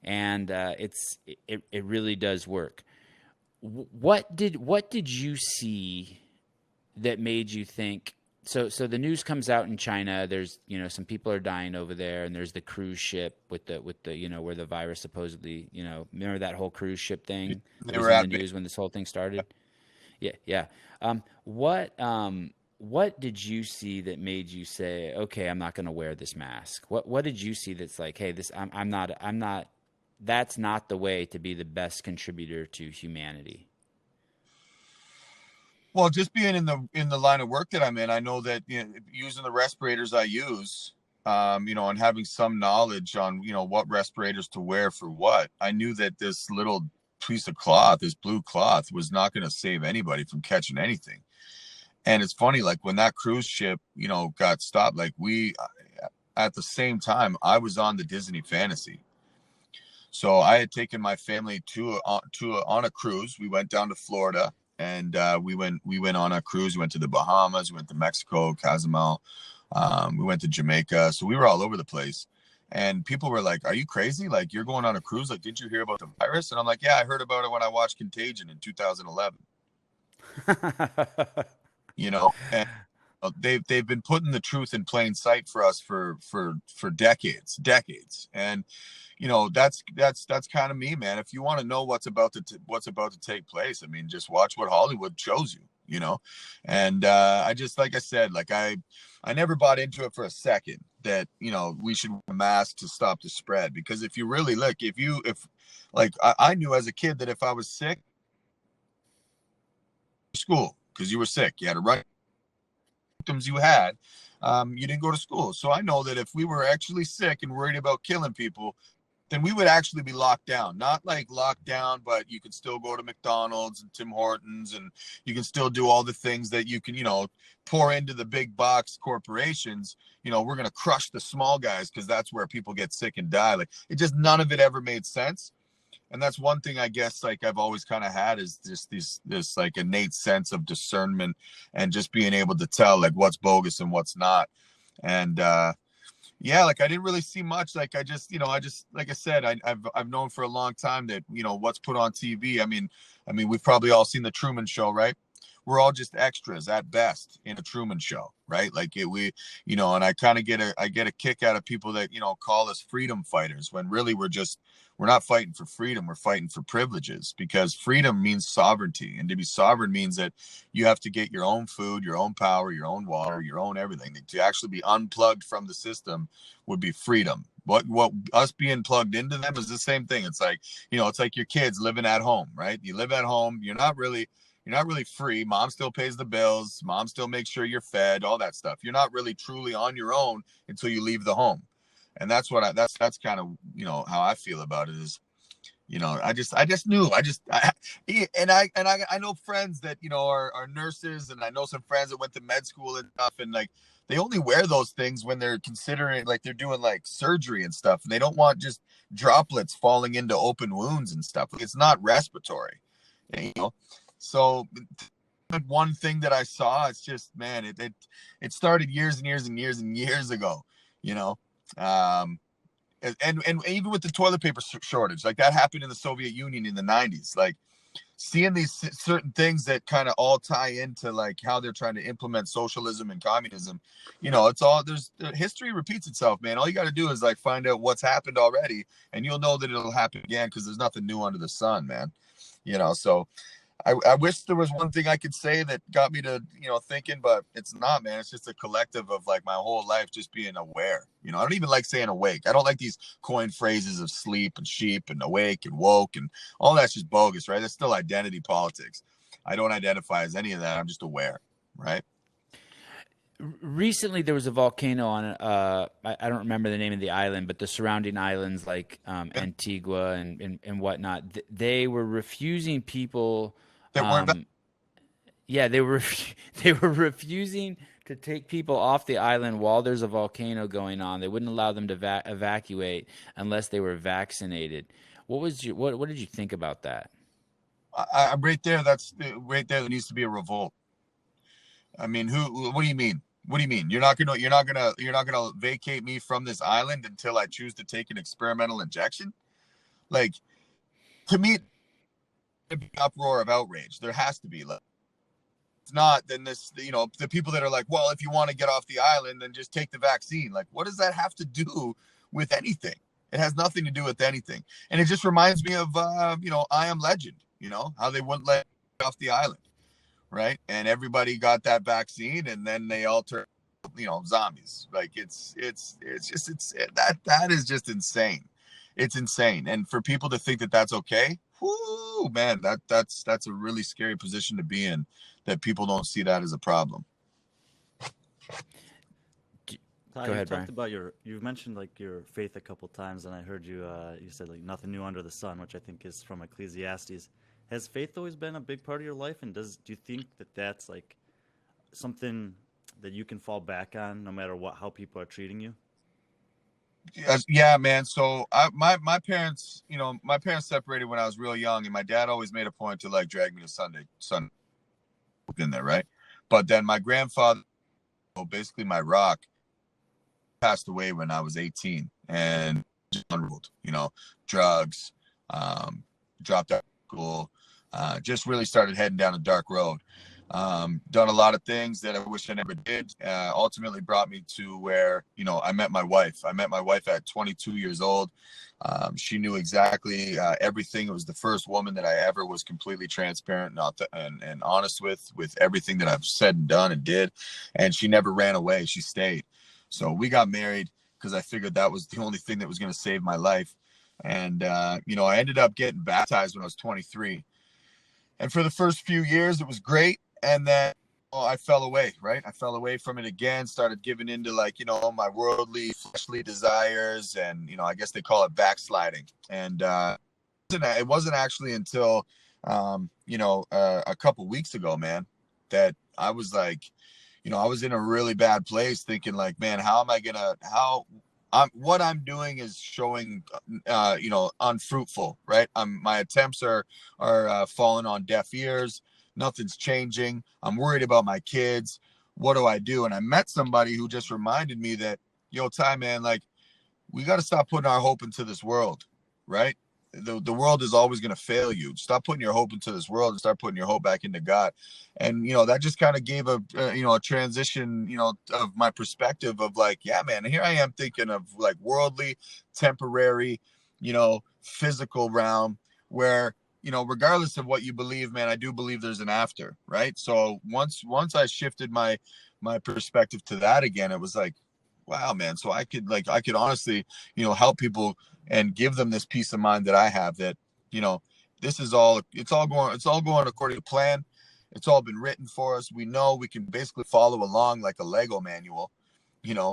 And it really does work. What did you see that made you think? So the news comes out in China. There's some people are dying over there, and there's the cruise ship with the where the virus supposedly remember that whole cruise ship thing? They It was were in the news when this whole thing started. Yeah. What did you see that made you say, okay, I'm not going to wear this mask? What did you see that's like, hey, this I'm not. That's not the way to be the best contributor to humanity. Well, just being in the line of work that I'm in, I know that using the respirators I use, and having some knowledge on what respirators to wear for what, I knew that this little piece of cloth, this blue cloth, was not going to save anybody from catching anything. And it's funny, like when that cruise ship, got stopped, like at the same time, I was on the Disney Fantasy. So I had taken my family on a cruise. We went down to Florida, and we went on a cruise. We went to the Bahamas. We went to Mexico, Cozumel. We went to Jamaica. So we were all over the place. And people were like, "Are you crazy? Like, you're going on a cruise? Like, didn't you hear about the virus?" And I'm like, "Yeah, I heard about it when I watched Contagion in 2011." And they've been putting the truth in plain sight for us for decades. And that's kind of me, man. If you want to know what's about to take place, I mean, just watch what Hollywood shows you. And I just, like I said, like I never bought into it for a second that we should wear a mask to stop the spread, because if you really look, I knew as a kid that if I was sick, school, because you were sick, you had to run symptoms you had, you didn't go to school. So I know that if we were actually sick and worried about killing people, then we would actually be locked down. Not like locked down, but you could still go to McDonald's and Tim Hortons, and you can still do all the things that you can, pour into the big box corporations. We're going to crush the small guys because that's where people get sick and die. Like, it just, none of it ever made sense. And that's one thing I guess, like, I've always kind of had, is just this like innate sense of discernment and just being able to tell like what's bogus and what's not. And yeah, like I didn't really see much. Like I just like I said, I've known for a long time that what's put on TV. I mean we've probably all seen the Truman Show, right? we're all just extras at best in a Truman Show, right? Like we, and I kind of get a kick out of people that, call us freedom fighters, when really we're not fighting for freedom. We're fighting for privileges, because freedom means sovereignty. And to be sovereign means that you have to get your own food, your own power, your own water, your own everything. To actually be unplugged from the system would be freedom. What us being plugged into them is the same thing. It's like, it's like your kids living at home, right? You live at home. You're not really free. Mom still pays the bills. Mom still makes sure you're fed, all that stuff. You're not really truly on your own until you leave the home. And that's what that's kind of, how I feel about it is, I know friends that, are nurses, and I know some friends that went to med school and stuff. And like, they only wear those things when they're considering, like, they're doing like surgery and stuff. And they don't want just droplets falling into open wounds and stuff. It's not respiratory, So one thing that I saw, it's just, man, it started years and years and years and years ago, and even with the toilet paper shortage, like that happened in the Soviet Union in the 90s. Like, seeing these certain things that kind of all tie into like how they're trying to implement socialism and communism, it's all, history repeats itself, man. All you got to do is like find out what's happened already, and you'll know that it'll happen again, because there's nothing new under the sun, man. So I wish there was one thing I could say that got me to, thinking, but it's not, man. It's just a collective of like my whole life just being aware. I don't even like saying awake. I don't like these coined phrases of sleep and sheep and awake and woke and all that's just bogus, right? That's still identity politics. I don't identify as any of that. I'm just aware, right? Recently, there was a volcano on, I don't remember the name of the island, but the surrounding islands like Antigua and whatnot, they were refusing people. That weren't They were refusing to take people off the island while there's a volcano going on. They wouldn't allow them to evacuate unless they were vaccinated. What did you think about that? I'm right there. That's right there. There needs to be a revolt. I mean, what do you mean? What do you mean? You're not gonna vacate me from this island until I choose to take an experimental injection? Like, to me, a big uproar of outrage. There has to be. Like, it's not, then this, the people that are like, well, if you want to get off the island, then just take the vaccine. Like, what does that have to do with anything? It has nothing to do with anything. And it just reminds me of, I Am Legend. How they wouldn't let off the island. Right. And everybody got that vaccine, and then they all turned, zombies. Like, that is just insane. It's insane. And for people to think that that's okay, whoo, man, that's a really scary position to be in, that people don't see that as a problem. Ty, Go ahead, you talked Brian. about you've mentioned like your faith a couple times, and I heard you said like nothing new under the sun, which I think is from Ecclesiastes. Has faith always been a big part of your life, and do you think that that's like something that you can fall back on no matter how people are treating you? Yeah, man. So my parents, my parents separated when I was real young, and my dad always made a point to like drag me to Sunday in there, right? But then my grandfather, basically my rock, passed away when I was 18, and just unruled, drugs, dropped out of school, just really started heading down a dark road. Done a lot of things that I wish I never did. Ultimately brought me to where, I met my wife. I met my wife at 22 years old. She knew exactly everything. It was the first woman that I ever was completely transparent and honest with everything that I've said and done and did. And she never ran away. She stayed. So we got married because I figured that was the only thing that was going to save my life. And, I ended up getting baptized when I was 23. And for the first few years, it was great. And then I fell away, right? I fell away from it again, started giving into like, my worldly, fleshly desires. And, I guess they call it backsliding. And it wasn't actually until, a couple weeks ago, man, that I was like, I was in a really bad place thinking like, man, what I'm doing is showing, unfruitful, right? My attempts are falling on deaf ears. Nothing's changing. I'm worried about my kids. What do I do? And I met somebody who just reminded me that, Ty, man, like, we got to stop putting our hope into this world, right? the world is always going to fail you. Stop putting your hope into this world and start putting your hope back into God. And, that just kind of gave a transition, of my perspective of like, yeah, man, here I am thinking of like worldly, temporary, physical realm where, regardless of what you believe, man, I do believe there's an after, right? So once I shifted my perspective to that again, it was like, wow, man. So I could honestly, help people and give them this peace of mind that I have, that, this is all, it's all going according to plan. It's all been written for us. We know we can basically follow along like a Lego manual,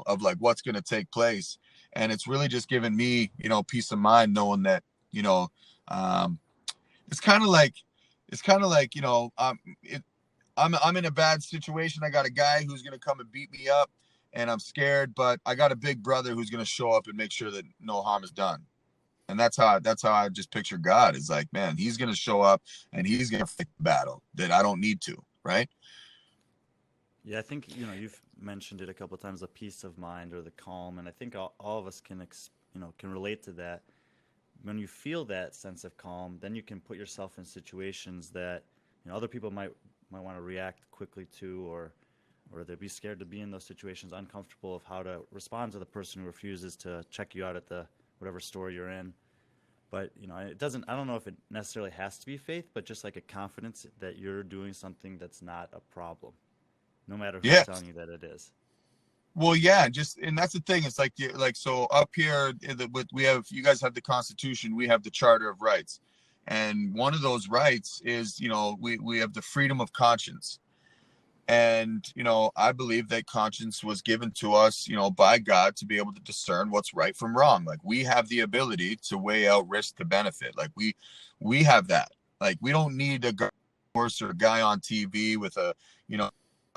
of like what's going to take place. And it's really just given me, peace of mind knowing that, it's kind of like, I'm in a bad situation. I got a guy who's going to come and beat me up and I'm scared, but I got a big brother who's going to show up and make sure that no harm is done. And that's how I just picture God, is like, man, he's going to show up and he's going to fight the battle that I don't need to. Right. Yeah, I think, you've mentioned it a couple of times, the peace of mind or the calm. And I think all of us can relate to that. When you feel that sense of calm, then you can put yourself in situations that, other people might want to react quickly to, or they'd be scared to be in those situations, uncomfortable of how to respond to the person who refuses to check you out at the whatever store you're in. But, it doesn't, I don't know if it necessarily has to be faith, but just like a confidence that you're doing something that's not a problem, no matter who's telling you that it is. Well, yeah, and that's the thing. It's like, so up here, you guys have the Constitution, we have the Charter of Rights. And one of those rights is, we have the freedom of conscience. And, I believe that conscience was given to us, by God to be able to discern what's right from wrong. Like, we have the ability to weigh out risk to benefit. Like, we have that. Like, we don't need a horse or a guy on TV with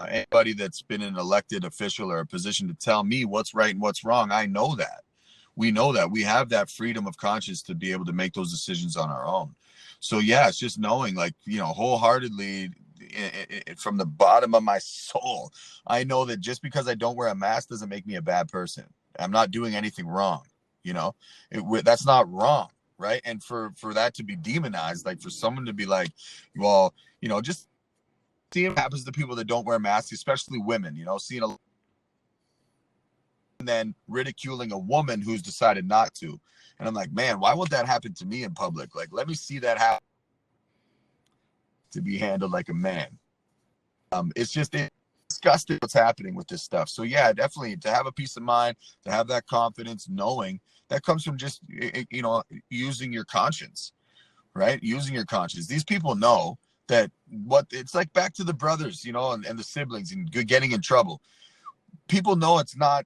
anybody that's been an elected official or a position to tell me what's right and what's wrong. I know that. We know that. We have that freedom of conscience to be able to make those decisions on our own. So, yeah, it's just knowing, like, wholeheartedly, from the bottom of my soul, I know that just because I don't wear a mask doesn't make me a bad person. I'm not doing anything wrong. That's not wrong, right? And for that to be demonized, like for someone to be like, well, just seeing what happens to people that don't wear masks, especially women, seeing and then ridiculing a woman who's decided not to. And I'm like, man, why would that happen to me in public? Like, let me see that happen to be handled like a man. It's disgusting what's happening with this stuff. So yeah, definitely to have a peace of mind, to have that confidence, knowing that comes from just, using your conscience, right? Using your conscience. These people know that it's like back to the brothers, and the siblings and getting in trouble. People know it's not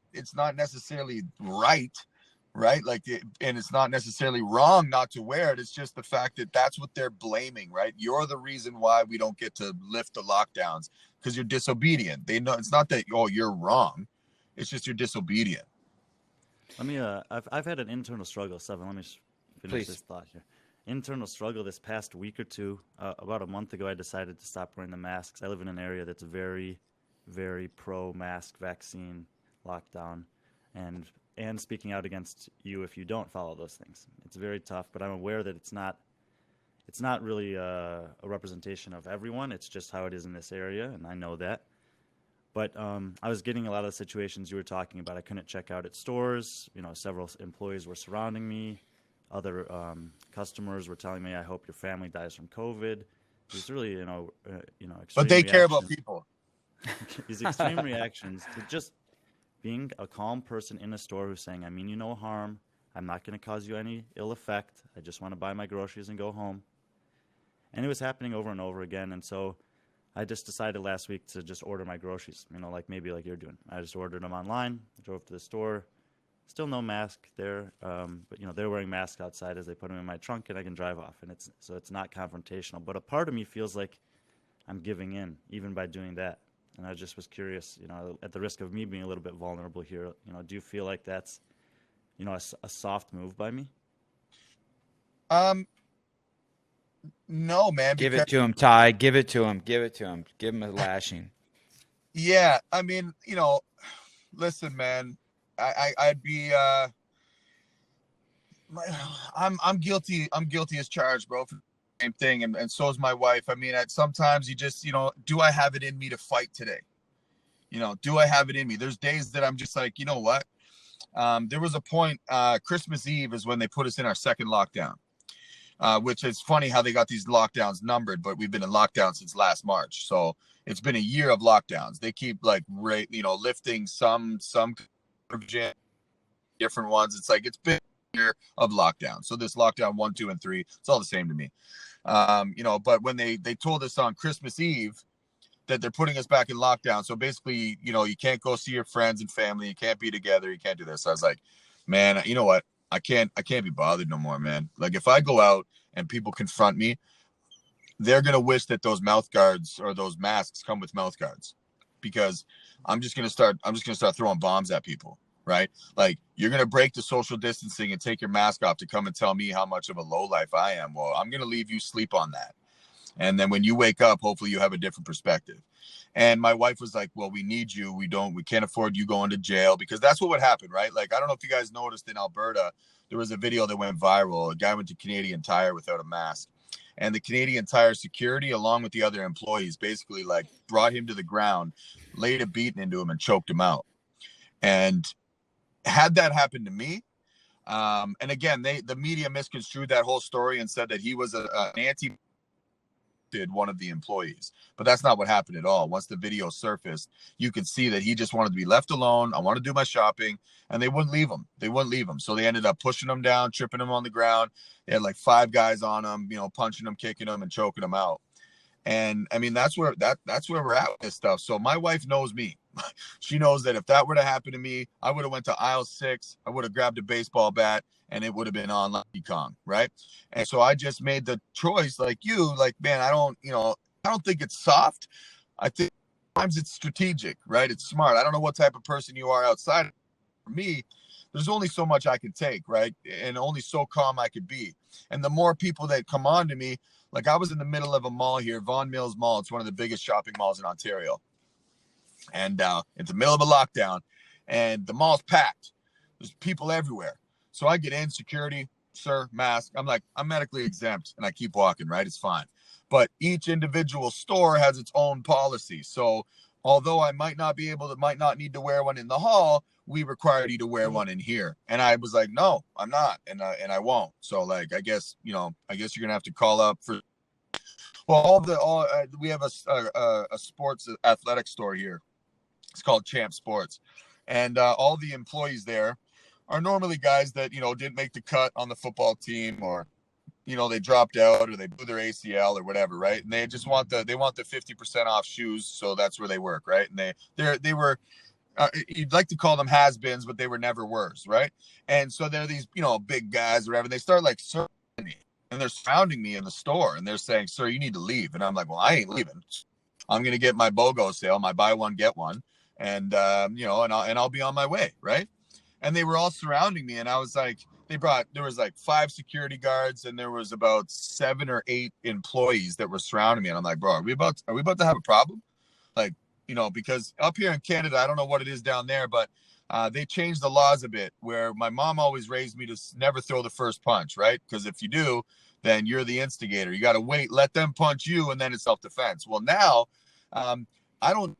necessarily right. Like, and it's not necessarily wrong not to wear it. It's just the fact that that's what they're blaming, right? You're the reason why we don't get to lift the lockdowns, because you're disobedient. They know it's not that, oh, you're wrong. It's just you're disobedient. Let me, I've had an internal struggle, Sevan. Let me finish this thought here. Internal struggle this past week or two. About a month ago, I decided to stop wearing the masks. I live in an area that's very, very pro-mask, vaccine, lockdown, and speaking out against you if you don't follow those things. It's very tough, but I'm aware that it's not really a representation of everyone. It's just how it is in this area, and I know that. But I was getting a lot of the situations you were talking about. I couldn't check out at stores. Several employees were surrounding me. Other customers were telling me, "I hope your family dies from COVID." It's really, extreme. But they care about people. These extreme reactions to just being a calm person in a store who's saying, "I mean you no harm. I'm not going to cause you any ill effect. I just want to buy my groceries and go home." And it was happening over and over again. And so I just decided last week to just order my groceries, maybe like you're doing. I just ordered them online, drove to the store. Still no mask there, but they're wearing masks outside as they put them in my trunk, and I can drive off. And it's not confrontational. But a part of me feels like I'm giving in, even by doing that. And I just was curious, at the risk of me being a little bit vulnerable here, do you feel like that's, a soft move by me? No, man. Give it to him, Ty. Give it to him. Give it to him. Give him a lashing. Yeah, I mean, listen, man. I'd be I'm guilty. I'm guilty as charged, bro. For the same thing, and so is my wife. I mean, at sometimes you just, do I have it in me to fight today? Do I have it in me? There's days that I'm just like, you know what? There was a point. Christmas Eve is when they put us in our second lockdown, which is funny how they got these lockdowns numbered, but we've been in lockdown since last March, so it's been a year of lockdowns. They keep like lifting some different ones. It's like it's been a year of lockdown. So this lockdown 1, 2, and 3, it's all the same to me. But when they told us on Christmas Eve that they're putting us back in lockdown, so basically, you can't go see your friends and family, you can't be together, you can't do this. So I was like, man, you know what? I can't be bothered no more, man. Like if I go out and people confront me, they're gonna wish that those mouth guards or those masks come with mouth guards, because I'm just gonna start throwing bombs at people, right? Like you're gonna break the social distancing and take your mask off to come and tell me how much of a lowlife I am. Well, I'm gonna leave you sleep on that. And then when you wake up, hopefully you have a different perspective. And my wife was like, well, we need you. We can't afford you going to jail, because that's what would happen, right? Like, I don't know if you guys noticed in Alberta, there was a video that went viral. A guy went to Canadian Tire without a mask. And the Canadian Tire security, along with the other employees, basically like brought him to the ground, laid a beating into him and choked him out. And had that happened to me, and again, the media misconstrued that whole story and said that he was an anti one of the employees, but that's not what happened at all. Once the video surfaced, you could see that he just wanted to be left alone. I want to do my shopping, and they wouldn't leave him. So they ended up pushing him down, tripping him on the ground. They had like 5 guys on him, punching him, kicking him, and choking him out. And I mean, that's where we're at with this stuff. So my wife knows me. She knows that if that were to happen to me, I would have went to aisle 6. I would have grabbed a baseball bat, and it would have been on Lucky Kong, right? And so I just made the choice, like man, I don't think it's soft. I think sometimes it's strategic, right? It's smart. I don't know what type of person you are outside. For me, there's only so much I can take, right? And only so calm I could be. And the more people that come on to me, like I was in the middle of a mall here, Vaughan Mills Mall. It's one of the biggest shopping malls in Ontario. And it's the middle of a lockdown, and the mall's packed. There's people everywhere. So I get in, security, sir, mask. I'm like, I'm medically exempt, and I keep walking, right? It's fine. But each individual store has its own policy. So although I might not need to wear one in the hall, we require you to wear one in here. And I was like, no, I'm not, and I won't. So like, I guess you're gonna have to call up for. Well, we have a sports athletic store here. It's called Champ Sports, and all the employees there are normally guys that didn't make the cut on the football team, or they dropped out, or they blew their ACL or whatever, right? And they just want the 50% off shoes, so that's where they work, right? And they were you'd like to call them has-beens, but they were never worse, right? And so they're these big guys or whatever. They start like surrounding me, and they're surrounding me in the store, and they're saying, "Sir, you need to leave." And I'm like, "Well, I ain't leaving. I'm gonna get my BOGO sale, my buy one get one." And I'll be on my way, right? And they were all surrounding me, and I was like, there was like 5 security guards, and there was about 7 or 8 employees that were surrounding me, and I'm like, bro, are we about to have a problem? Like, because up here in Canada, I don't know what it is down there, but they changed the laws a bit, where my mom always raised me to never throw the first punch, right? Because if you do, then you're the instigator. You got to wait, let them punch you, and then it's self-defense. Well, now I don't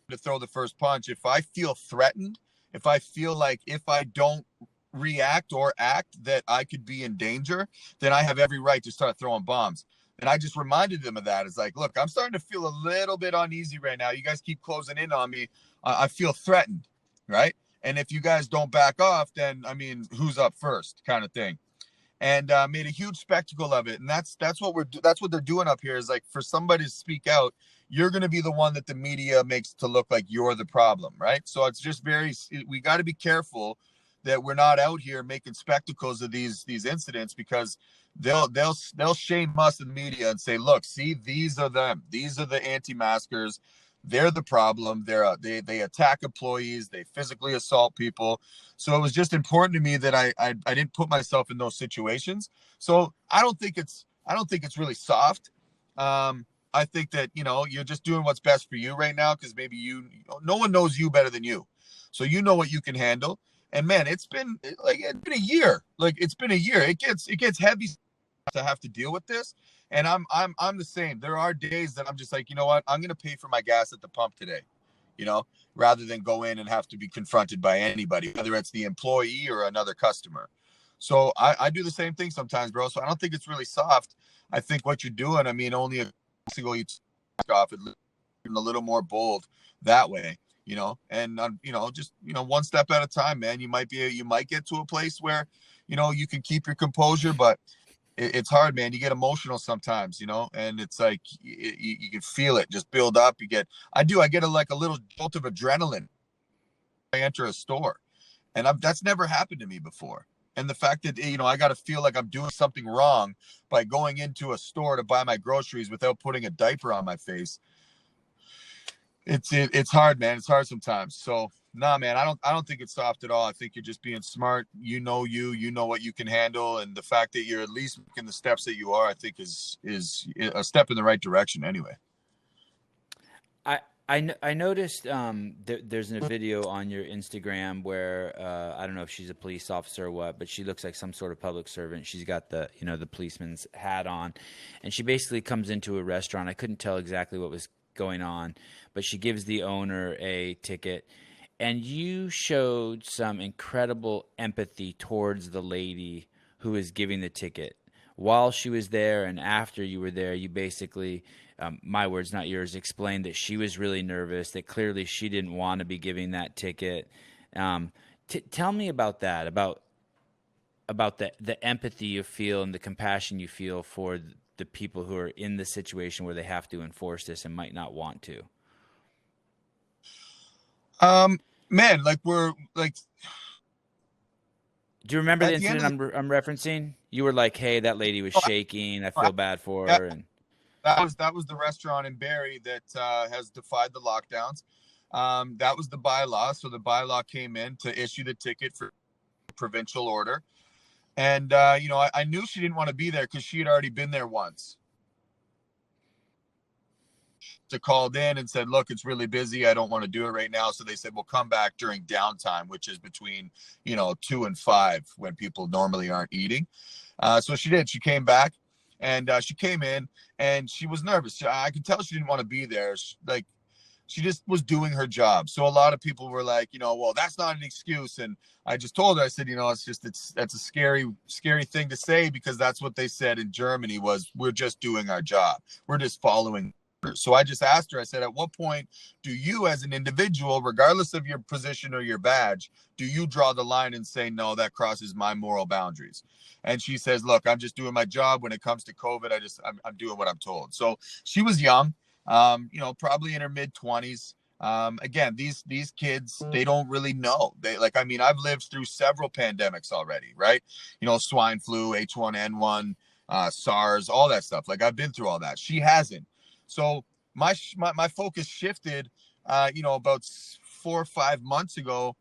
to throw the first punch. If I feel threatened, if I feel like if I don't react or act that I could be in danger, then I have every right to start throwing bombs. And I just reminded them of that. It's like, look, I'm starting to feel a little bit uneasy right now. You guys keep closing in on me. I feel threatened, right? And if you guys don't back off, then I mean, who's up first, kind of thing. And made a huge spectacle of it. And that's what they're doing up here, is like, for somebody to speak out, you're going to be the one that the media makes to look like you're the problem, right? So it's just we got to be careful that we're not out here making spectacles of these incidents, because they'll shame us in the media and say, look, see, these are them. These are the anti-maskers. They're the problem. They attack employees. They physically assault people. So it was just important to me that I didn't put myself in those situations. So I don't think it's really soft. I think that you're just doing what's best for you right now, because maybe no one knows you better than you, so you know what you can handle. And man, it's been a year. Like it's been a year. It gets heavy to have to deal with this. And I'm the same. There are days that I'm just like, you know what? I'm gonna pay for my gas at the pump today, you know, rather than go in and have to be confronted by anybody, whether it's the employee or another customer. So I do the same thing sometimes, bro. So I don't think it's really soft. I think what you're doing, I mean, only a single you off it, a little more bold that way, you know, and just one step at a time, man. You might get to a place where, you can keep your composure, but it's hard, man. You get emotional sometimes, and it's like you can feel it just build up. I get a little jolt of adrenaline. I enter a store, and that's never happened to me before. And the fact that, I got to feel like I'm doing something wrong by going into a store to buy my groceries without putting a diaper on my face. It's hard, man. It's hard sometimes. So nah, man, I don't think it's soft at all. I think you're just being smart. You know what you can handle. And the fact that you're at least making the steps that you are, I think is a step in the right direction anyway. I noticed there's a video on your Instagram where I don't know if she's a police officer or what, but she looks like some sort of public servant. She's got the policeman's hat on, and she basically comes into a restaurant. I couldn't tell exactly what was going on, but she gives the owner a ticket, and you showed some incredible empathy towards the lady who was giving the ticket. While she was there and after you were there, you basically, my words, not yours, explained that she was really nervous, that clearly she didn't want to be giving that ticket. Tell me about that, about the empathy you feel and the compassion you feel for the people who are in the situation where they have to enforce this and might not want to. Man, like we're like. Do you remember the incident I'm referencing? You were like, "Hey, that lady was shaking. I feel bad for her." And that was the restaurant in Barrie that has defied the lockdowns. That was the bylaw. So the bylaw came in to issue the ticket for provincial order. And I knew she didn't want to be there because she had already been there once. She called in and said, look, it's really busy. I don't want to do it right now. So they said, well, come back during downtime, which is between, 2 and 5 when people normally aren't eating. So she did. She came back and she came in and she was nervous. I could tell she didn't want to be there. She just was doing her job. So a lot of people were like, well, that's not an excuse. And I just told her, I said, that's a scary thing to say, because that's what they said in Germany was, we're just doing our job. We're just following. So I just asked her, I said, at what point do you as an individual, regardless of your position or your badge, do you draw the line and say, no, that crosses my moral boundaries? And she says, look, I'm just doing my job. When it comes to COVID, I'm doing what I'm told. So she was young, probably in her mid 20s. Again, these kids, they don't really know. I've lived through several pandemics already, right? Swine flu, H1N1, SARS, all that stuff. Like I've been through all that. She hasn't. So my focus shifted, about 4 or 5 months ago.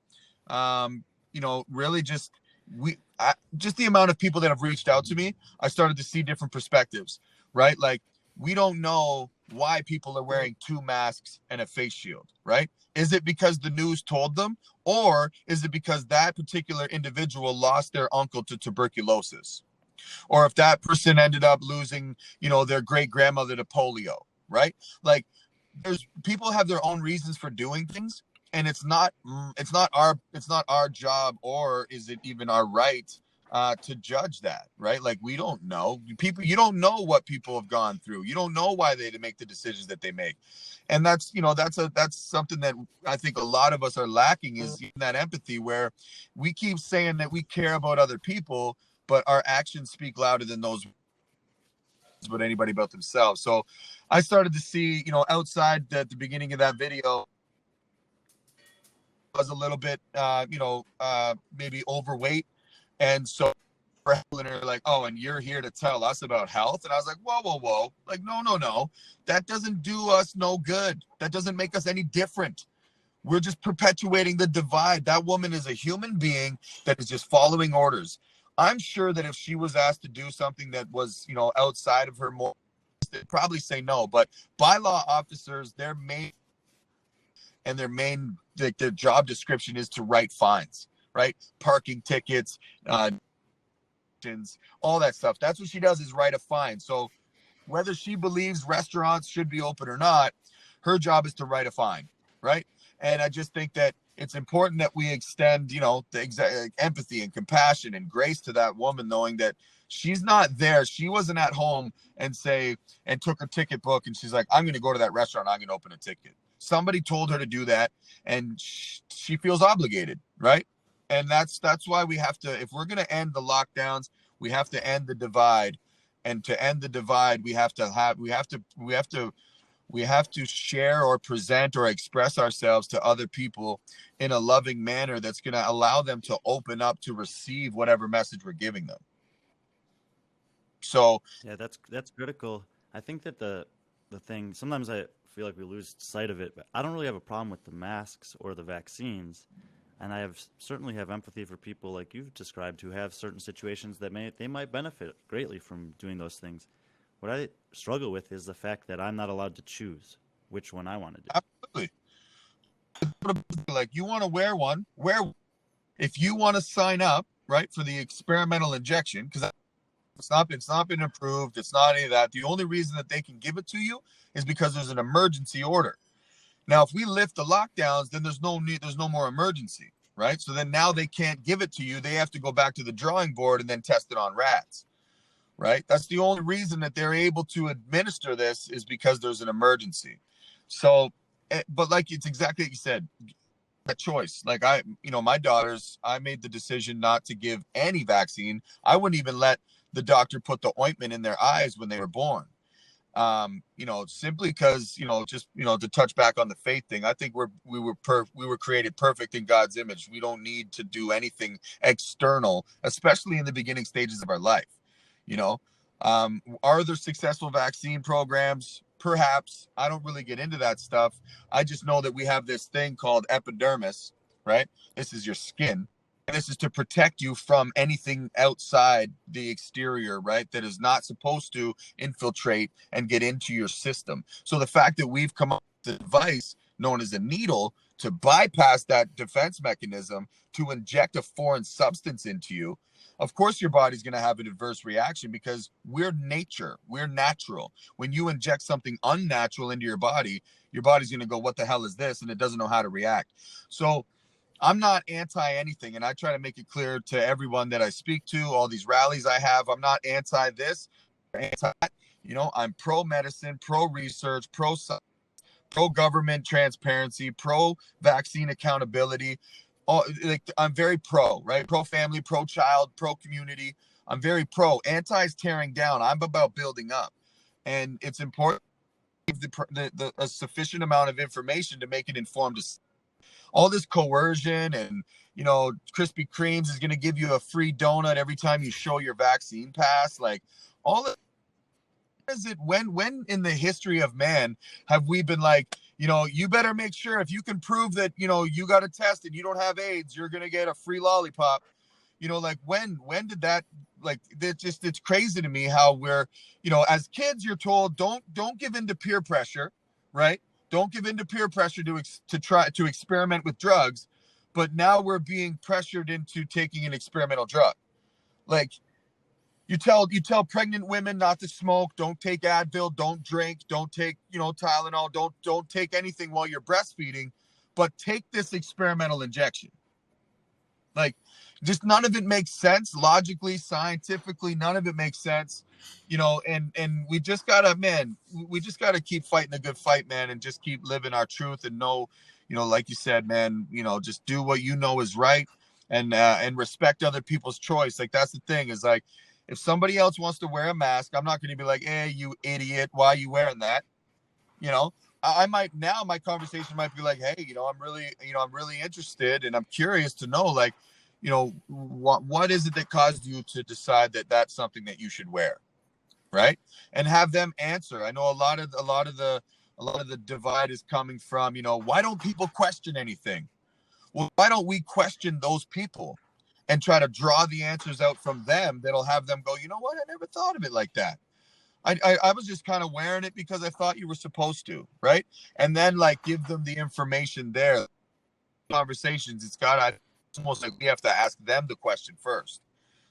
Really just the amount of people that have reached out to me, I started to see different perspectives, right? Like we don't know why people are wearing 2 masks and a face shield, right? Is it because the news told them, or is it because that particular individual lost their uncle to tuberculosis? Or if that person ended up losing, their great grandmother to polio, right? Like people have their own reasons for doing things, and it's not our job, or is it even our right to judge that, right? Like we don't know. You don't know what people have gone through. You don't know why they make the decisions that they make. And that's something that I think a lot of us are lacking, is that empathy, where we keep saying that we care about other people, but our actions speak louder than those about anybody about themselves. So I started to see, outside at the beginning of that video, was a little bit, maybe overweight. And so they're like, oh, and you're here to tell us about health? And I was like, whoa. Like, no. That doesn't do us no good. That doesn't make us any different. We're just perpetuating the divide. That woman is a human being that is just following orders. I'm sure that if she was asked to do something that was, outside of her more, they'd probably say no. But bylaw officers, their job description is to write fines, right? Parking tickets, all that stuff. That's what she does, is write a fine. So whether she believes restaurants should be open or not, her job is to write a fine, right? And I just think that it's important that we extend, the empathy and compassion and grace to that woman, knowing that she's not there. She wasn't at home and took her ticket book and she's like, I'm going to go to that restaurant. I'm going to open a ticket. Somebody told her to do that, and she feels obligated, right? And that's why we have to, if we're going to end the lockdowns, we have to end the divide. And to end the divide, we have to share or present or express ourselves to other people in a loving manner that's going to allow them to open up to receive whatever message we're giving them. So Yeah, that's critical. I think that the thing, sometimes I feel like we lose sight of it, but I don't really have a problem with the masks or the vaccines. And I certainly have empathy for people like you've described who have certain situations that they might benefit greatly from doing those things. What I struggle with is the fact that I'm not allowed to choose which one I want to do. absolutely, like, you want to wear one, if you want to sign up, right, for the experimental injection, because it's not been approved, it's not any of that. The only reason that they can give it to you is because there's an emergency order. Now, if we lift the lockdowns, then there's no more emergency, right? So then now they can't give it to you. They have to go back to the drawing board and then test it on rats, right? That's the only reason that they're able to administer this, is because there's an emergency. So, but like, it's exactly like you said, a choice. Like, my daughters, I made the decision not to give any vaccine. I wouldn't even let the doctor put the ointment in their eyes when they were born. Simply because, to touch back on the faith thing, I think we were created perfect in God's image. We don't need to do anything external, especially in the beginning stages of our life. Are there successful vaccine programs? Perhaps. I don't really get into that stuff. I just know that we have this thing called epidermis, right? This is your skin. And this is to protect you from anything outside the exterior, right? That is not supposed to infiltrate and get into your system. So the fact that we've come up with a device known as a needle to bypass that defense mechanism, to inject a foreign substance into you, of course your body's going to have an adverse reaction, because we're nature, we're natural. When you inject something unnatural into your body's going to go, what the hell is this? And it doesn't know how to react. So I'm not anti anything, and I try to make it clear to everyone that I speak to, all these rallies I have. I'm not anti this, anti, I'm pro medicine, pro research, pro government transparency, pro vaccine accountability. I'm very pro, right? Pro family, pro child, pro community. I'm very pro. Anti is tearing down. I'm about building up, and it's important to give a sufficient amount of information to make it informed. All this coercion and, Krispy Kreme's is going to give you a free donut every time you show your vaccine pass. Like, all of is it, when in the history of man have we been like, you better make sure, if you can prove that, you got a test and you don't have AIDS, you're going to get a free lollipop. Like, when did that, like, it's crazy to me how we're, as kids, you're told, don't give in to peer pressure, right? Don't give in to peer pressure to try to experiment with drugs. But now we're being pressured into taking an experimental drug. Like, you tell pregnant women not to smoke, don't take Advil, don't drink, don't take, Tylenol, don't take anything while you're breastfeeding, but take this experimental injection. Like, just none of it makes sense logically, scientifically. None of it makes sense, and we just gotta keep fighting a good fight, man, and just keep living our truth, and know, like you said, man, just do what is right, and respect other people's choice. Like, that's the thing, is like, if somebody else wants to wear a mask, I'm not going to be like, hey, you idiot, why are you wearing that? I might, now my conversation might be like, hey, I'm really interested, and I'm curious to know, like, what is it that caused you to decide that that's something that you should wear, right? And have them answer. I know a lot of the divide is coming from, why don't people question anything? Well, why don't we question those people and try to draw the answers out from them that'll have them go, you know what, I never thought of it like that. I was just kind of wearing it because I thought you were supposed to, right? And then, like, give them the information there. Conversations, it's got to almost like we have to ask them the question first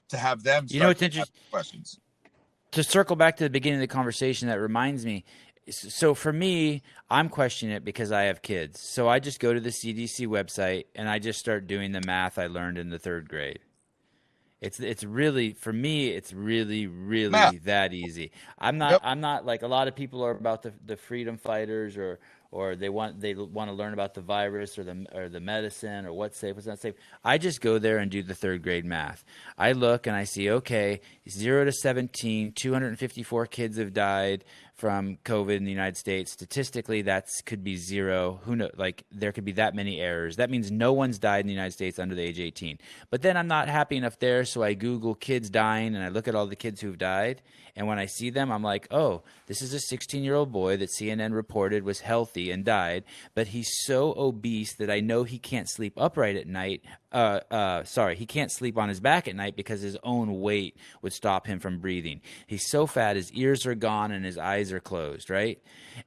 to have them You know, start it's interesting. questions. To circle back to the beginning of the conversation, that reminds me. So for me, I'm questioning it because I have kids. So I just go to the CDC website and I just start doing the math I learned in the third grade. It's really, for me, it's Math. really that easy. Yep. I'm not like a lot of people are about the freedom fighters, or they want to learn about the virus or the medicine or what's safe, what's not safe. I just go there and do the third grade math. I look and I see, okay, 0 to 17, 254 kids have died from COVID in the United States. Statistically, could be zero. Who knows? Like, there could be that many errors. That means no one's died in the United States under the age of 18. But then I'm not happy enough there, so I Google kids dying and I look at all the kids who've died. And when I see them, I'm like, oh, this is a 16-year-old boy that CNN reported was healthy and died, but he's so obese that I know he can't sleep upright at night. He can't sleep on his back at night because his own weight would stop him from breathing. He's so fat, his ears are gone and his eyes are closed, right?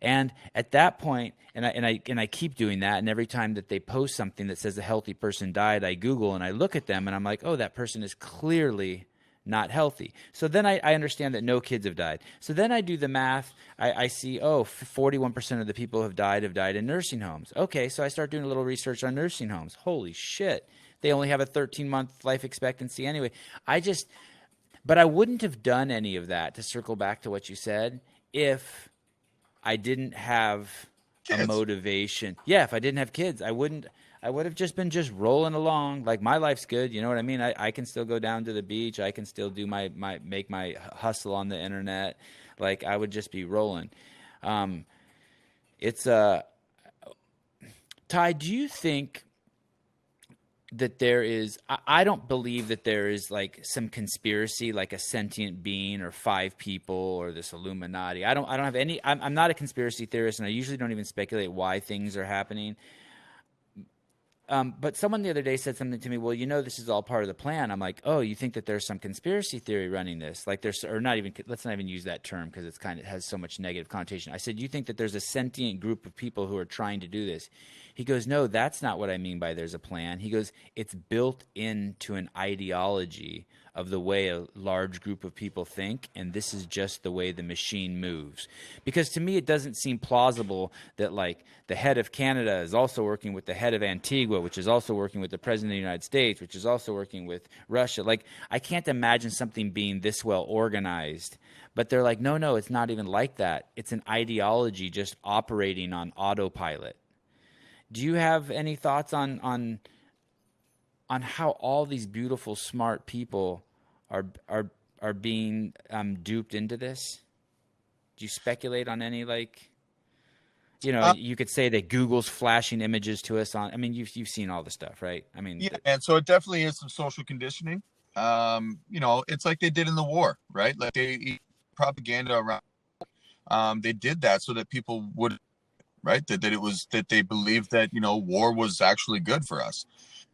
And at that point, and I keep doing that, and every time that they post something that says a healthy person died, I Google and I look at them and I'm like, oh, that person is clearly not healthy. So then I understand that no kids have died. So then I do the math. I see, 41% of the people who have died in nursing homes. Okay, so I start doing a little research on nursing homes. Holy shit. They only have a 13-month life expectancy anyway. But I wouldn't have done any of that, to circle back to what you said, if I didn't have a Kids. motivation. Yeah, if I didn't have kids, I would have just been rolling along. Like, my life's good. You know what I mean? I can still go down to the beach. I can still do make my hustle on the internet. Like, I would just be rolling. Ty, do you think that there is, I don't believe that there is like some conspiracy, like a sentient being or 5 people or this Illuminati. I don't have any, I'm not a conspiracy theorist, and I usually don't even speculate why things are happening. But someone the other day said something to me, well, this is all part of the plan. I'm like, oh, you think that there's some conspiracy theory running this? Like, or not even, let's not even use that term because it's has so much negative connotation. I said, you think that there's a sentient group of people who are trying to do this? He goes, no, that's not what I mean by there's a plan. He goes, it's built into an ideology of the way a large group of people think, and this is just the way the machine moves. Because to me, it doesn't seem plausible that, like, the head of Canada is also working with the head of Antigua, which is also working with the president of the United States, which is also working with Russia. Like, I can't imagine something being this well organized. But they're like, no, it's not even like that. It's an ideology just operating on autopilot. Do you have any thoughts on how all these beautiful, smart people are being duped into this? Do you speculate on any, like, you could say that Google's flashing images to us on? I mean, you've seen all the stuff, right? I mean, Yeah, and so it definitely is some social conditioning. It's like they did in the war, right? Like they propaganda around. They did that so that people would, right? That they believed that war was actually good for us,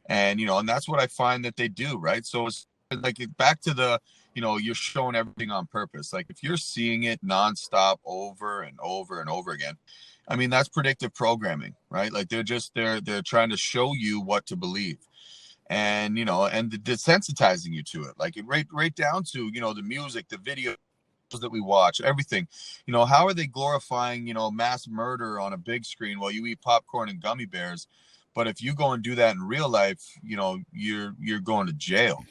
and that's what I find that they do, right? So it's like back to the you're showing everything on purpose. Like, if you're seeing it nonstop over and over and over again, I mean, that's predictive programming, right? Like, they're trying to show you what to believe, and desensitizing you to it, like right down to the music, the video that we watch, everything. How are they glorifying mass murder on a big screen while you eat popcorn and gummy bears? But if you go and do that in real life, you're going to jail.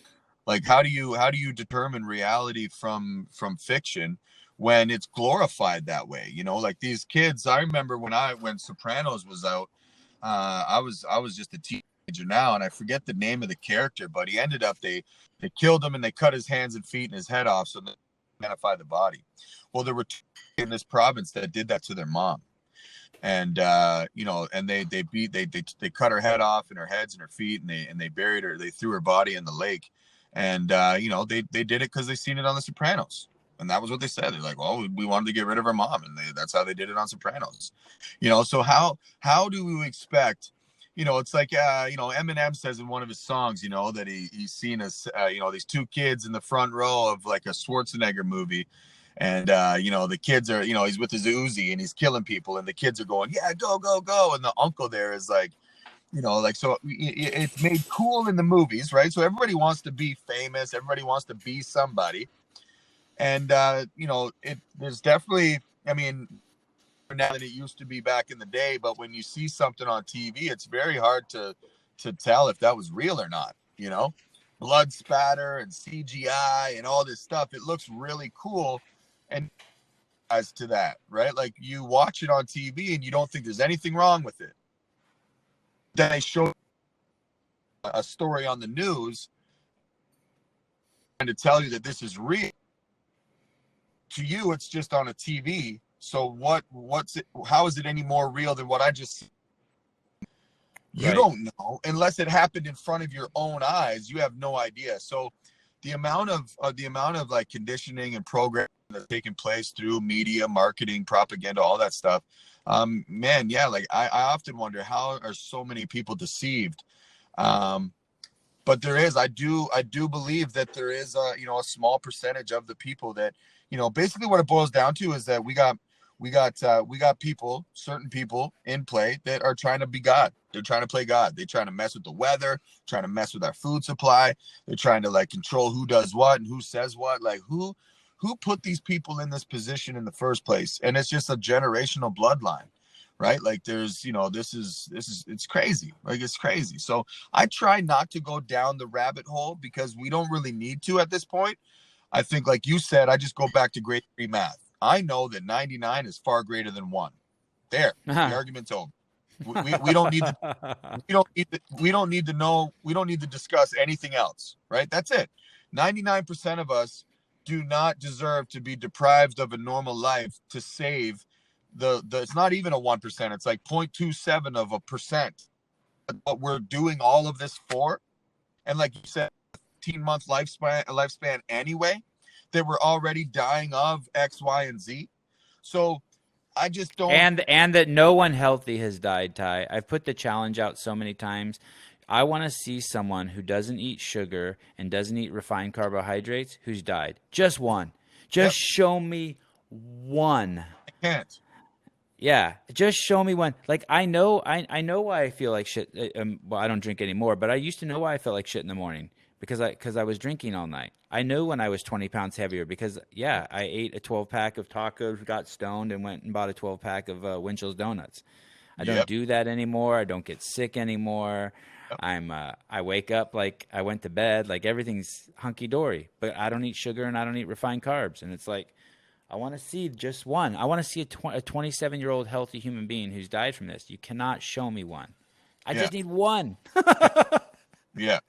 Like, how do you determine reality from fiction when it's glorified that way? Like these kids. I remember when Sopranos was out. I was just a teenager now, and I forget the name of the character, but he ended up, they killed him and they cut his hands and feet and his head off so they identify the body. Well, there were two in this province that did that to their mom, and and they cut her head off and her heads and her feet, and they buried her. They threw her body in the lake, and they did it because they seen it on The Sopranos. And that was what they said. They're like, well, we wanted to get rid of her mom, and that's how they did it on Sopranos. So how do we expect? It's like Eminem says in one of his songs, that he's seen these 2 kids in the front row of like a Schwarzenegger movie, and the kids are, he's with his Uzi and he's killing people, and the kids are going, yeah, go go go, and the uncle there is like, You know, like, so it's made cool in the movies, right? So everybody wants to be famous, everybody wants to be somebody. And you know, there's definitely, I mean, now than it used to be back in the day, but when you see something on TV, it's very hard to tell if that was real or not, you know. Blood spatter and CGI and all this stuff, it looks really cool. And as to that, right? Like, you watch it on TV and you don't think there's anything wrong with it. Then they show a story on the news and to tell you that this is real. To you, it's just on a TV. So what's it? How is it any more real than what I just? You Right. don't know unless it happened in front of your own eyes. You have no idea. So the amount of like conditioning and programming that's taking place through media, marketing, propaganda, all that stuff. Man, yeah, like I often wonder, how are so many people deceived? But there is, I do believe that there is a, you know, a small percentage of the people that, you know, basically what it boils down to is that we got people, certain people in play that are trying to be God. They're trying to play God. They're trying to mess with the weather, trying to mess with our food supply. They're trying to like control who does what and who says what. Like, who put these people in this position in the first place? And it's just a generational bloodline, right? Like, there's, you know, this is it's crazy. Like, it's crazy. So I try not to go down the rabbit hole because we don't really need to at this point. I think, like you said, I just go back to grade 3 math. I know that 99 is far greater than 1. There, the argument's over. We don't need to we don't need to know, we don't need to discuss anything else, right? That's it. 99% of us do not deserve to be deprived of a normal life to save the it's not even a 1%, it's like 0.27 of a percent. What we're doing all of this for, and like you said, 15-month lifespan anyway, that we're already dying of X, Y, and Z. So I just don't. And that no one healthy has died, Ty. I've put the challenge out so many times. I want to see someone who doesn't eat sugar and doesn't eat refined carbohydrates who's died. Just one. Just show me one. I can't. Yeah, just show me one. Like, I know why I feel like shit. Well, I don't drink anymore, but I used to know why I felt like shit in the morning because I was drinking all night. I knew when I was 20 pounds heavier because, yeah, I ate a 12-pack of tacos, got stoned, and went and bought a 12-pack of Winchell's donuts. I don't do that anymore. I don't get sick anymore. I wake up like I went to bed, like everything's hunky dory. But I don't eat sugar and I don't eat refined carbs, and it's like, I want to see just one. I want to see a 27-year-old healthy human being who's died from this. You cannot show me one. I just need one. Yeah,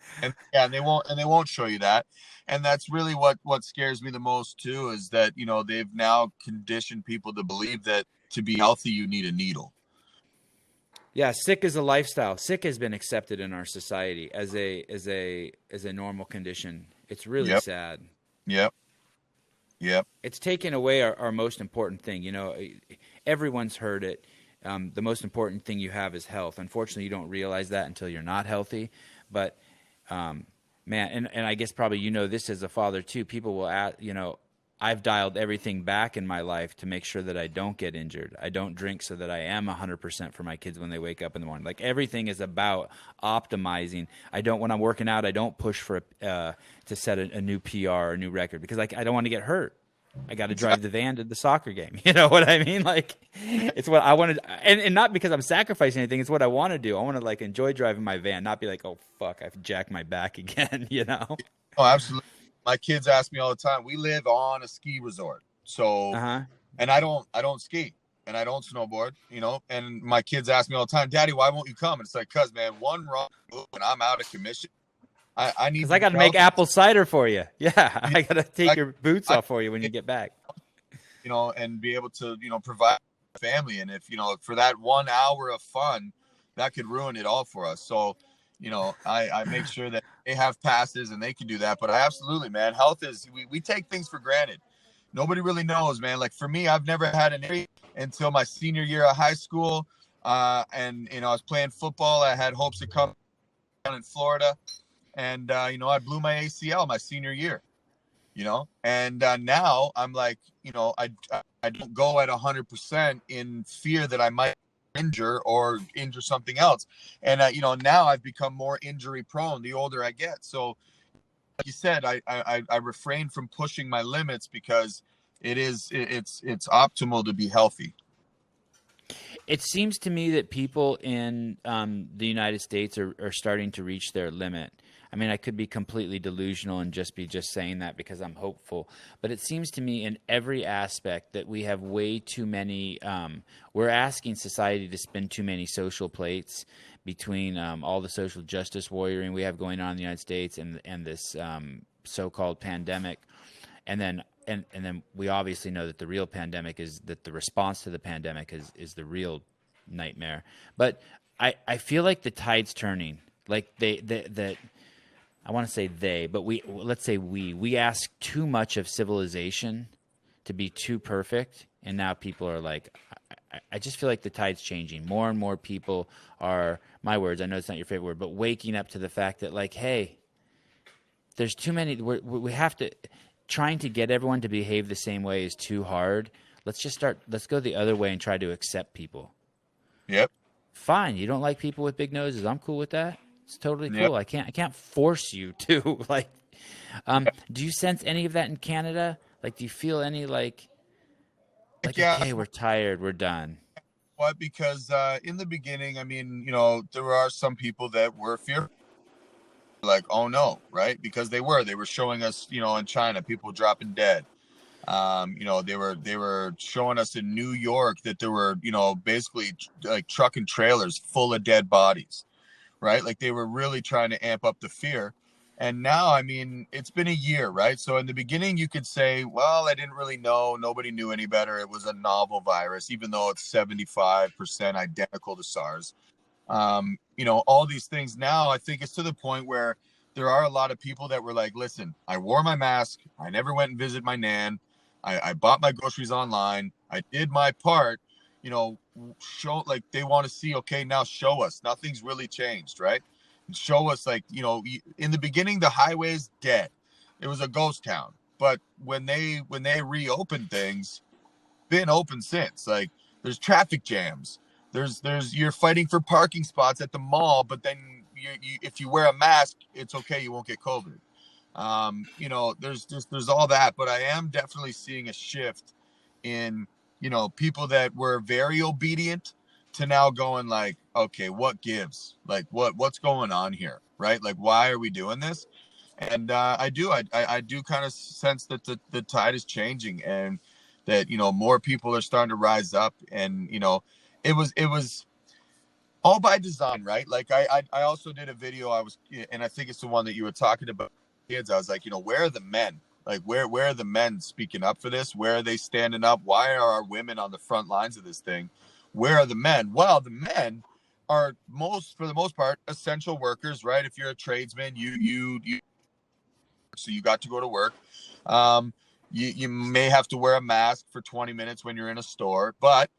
and they won't show you that, and that's really what scares me the most too. Is that, you know, they've now conditioned people to believe that to be healthy you need a needle. Yeah, sick is a lifestyle. Sick has been accepted in our society as a normal condition. It's really sad. Yep. It's taken away our most important thing. You know, everyone's heard it. The most important thing you have is health. Unfortunately, you don't realize that until you're not healthy. But, man, and I guess probably you know this as a father too. People will ask, you know, I've dialed everything back in my life to make sure that I don't get injured. I don't drink so that I am 100% for my kids when they wake up in the morning. Like, everything is about optimizing. When I'm working out, I don't push for to set a new PR or a new record because I don't want to get hurt. I got to drive the van to the soccer game. You know what I mean? Like, it's what I want to, and not because I'm sacrificing anything. It's what I want to do. I want to like enjoy driving my van, not be like, oh fuck, I've jacked my back again. You know? Oh, absolutely. My kids ask me all the time. We live on a ski resort, so and I don't ski and I don't snowboard. You know, and my kids ask me all the time, Daddy, why won't you come? And it's like, cause man, one wrong move and I'm out of commission. I need. Because I got to make apple cider for you. Yeah, I got to take your boots off for you when you get back. You know, and be able to, you know, provide for family. And if, you know, for that 1 hour of fun, that could ruin it all for us. So, you know, I make sure that they have passes and they can do that. But I absolutely, man, health is, we take things for granted. Nobody really knows, man. Like for me, I've never had an injury until my senior year of high school. And, you know, I was playing football. I had hopes to come down in Florida. And, you know, I blew my ACL my senior year, you know, and now I'm like, you know, I don't go at 100% in fear that I might injure or injure something else. And you know, now I've become more injury prone the older I get. So like you said, I refrain from pushing my limits because it's optimal to be healthy. It seems to me that people in the United States are starting to reach their limit. I mean, I could be completely delusional and just saying that because I'm hopeful. But it seems to me in every aspect that we have way too many. We're asking society to spin too many social plates between all the social justice warrioring we have going on in the United States and this so-called pandemic. And then we obviously know that the real pandemic is that the response to the pandemic is the real nightmare. But I feel like the tide's turning. Like that I want to say they, but let's say we ask too much of civilization to be too perfect, and now people are like, I just feel like the tide's changing. More and more people are, my words, I know it's not your favorite word, but waking up to the fact that like, hey, there's too many. We have to. Trying to get everyone to behave the same way is too hard. Let's go the other way and try to accept people. Yep. Fine, you don't like people with big noses. I'm cool with that. It's totally cool. Yep. I can't force you to like. Do you sense any of that in Canada? Like, do you feel any like Yeah. okay, we're tired, we're done? What? Because in the beginning, I mean, you know, there are some people that were fearful, like, oh no, right? Because they were showing us, you know, in China, people dropping dead. You know, they were showing us in New York that there were, you know, basically like truck and trailers full of dead bodies, right? Like they were really trying to amp up the fear. And now, I mean, it's been a year, right? So in the beginning, you could say, well, I didn't really know. Nobody knew any better. It was a novel virus, even though it's 75% identical to SARS. You know, all these things now, I think it's to the point where there are a lot of people that were like, listen, I wore my mask. I never went and visited my nan. I bought my groceries online. I did my part, you know, show like they want to see, okay, now show us nothing's really changed, right? And show us like, you know, in the beginning, the highway's dead. It was a ghost town. But when they reopened things, been open since. Like there's traffic jams. There's you're fighting for parking spots at the mall, but then if you wear a mask, it's okay. You won't get COVID. You know, there's all that, but I am definitely seeing a shift in, you know, people that were very obedient to now going like, okay, what gives? Like what's going on here, right? Like why are we doing this? And I do kind of sense that the tide is changing, and that, you know, more people are starting to rise up. And you know, it was all by design, right? Like I also did a video, and I think it's the one that you were talking about kids. I was like, you know, where are the men? Like where are the men speaking up for this? Where are they standing up? Why are our women on the front lines of this thing? Where are the men? Well, the men are for the most part essential workers, right? If you're a tradesman, you so you got to go to work. You may have to wear a mask for 20 minutes when you're in a store, but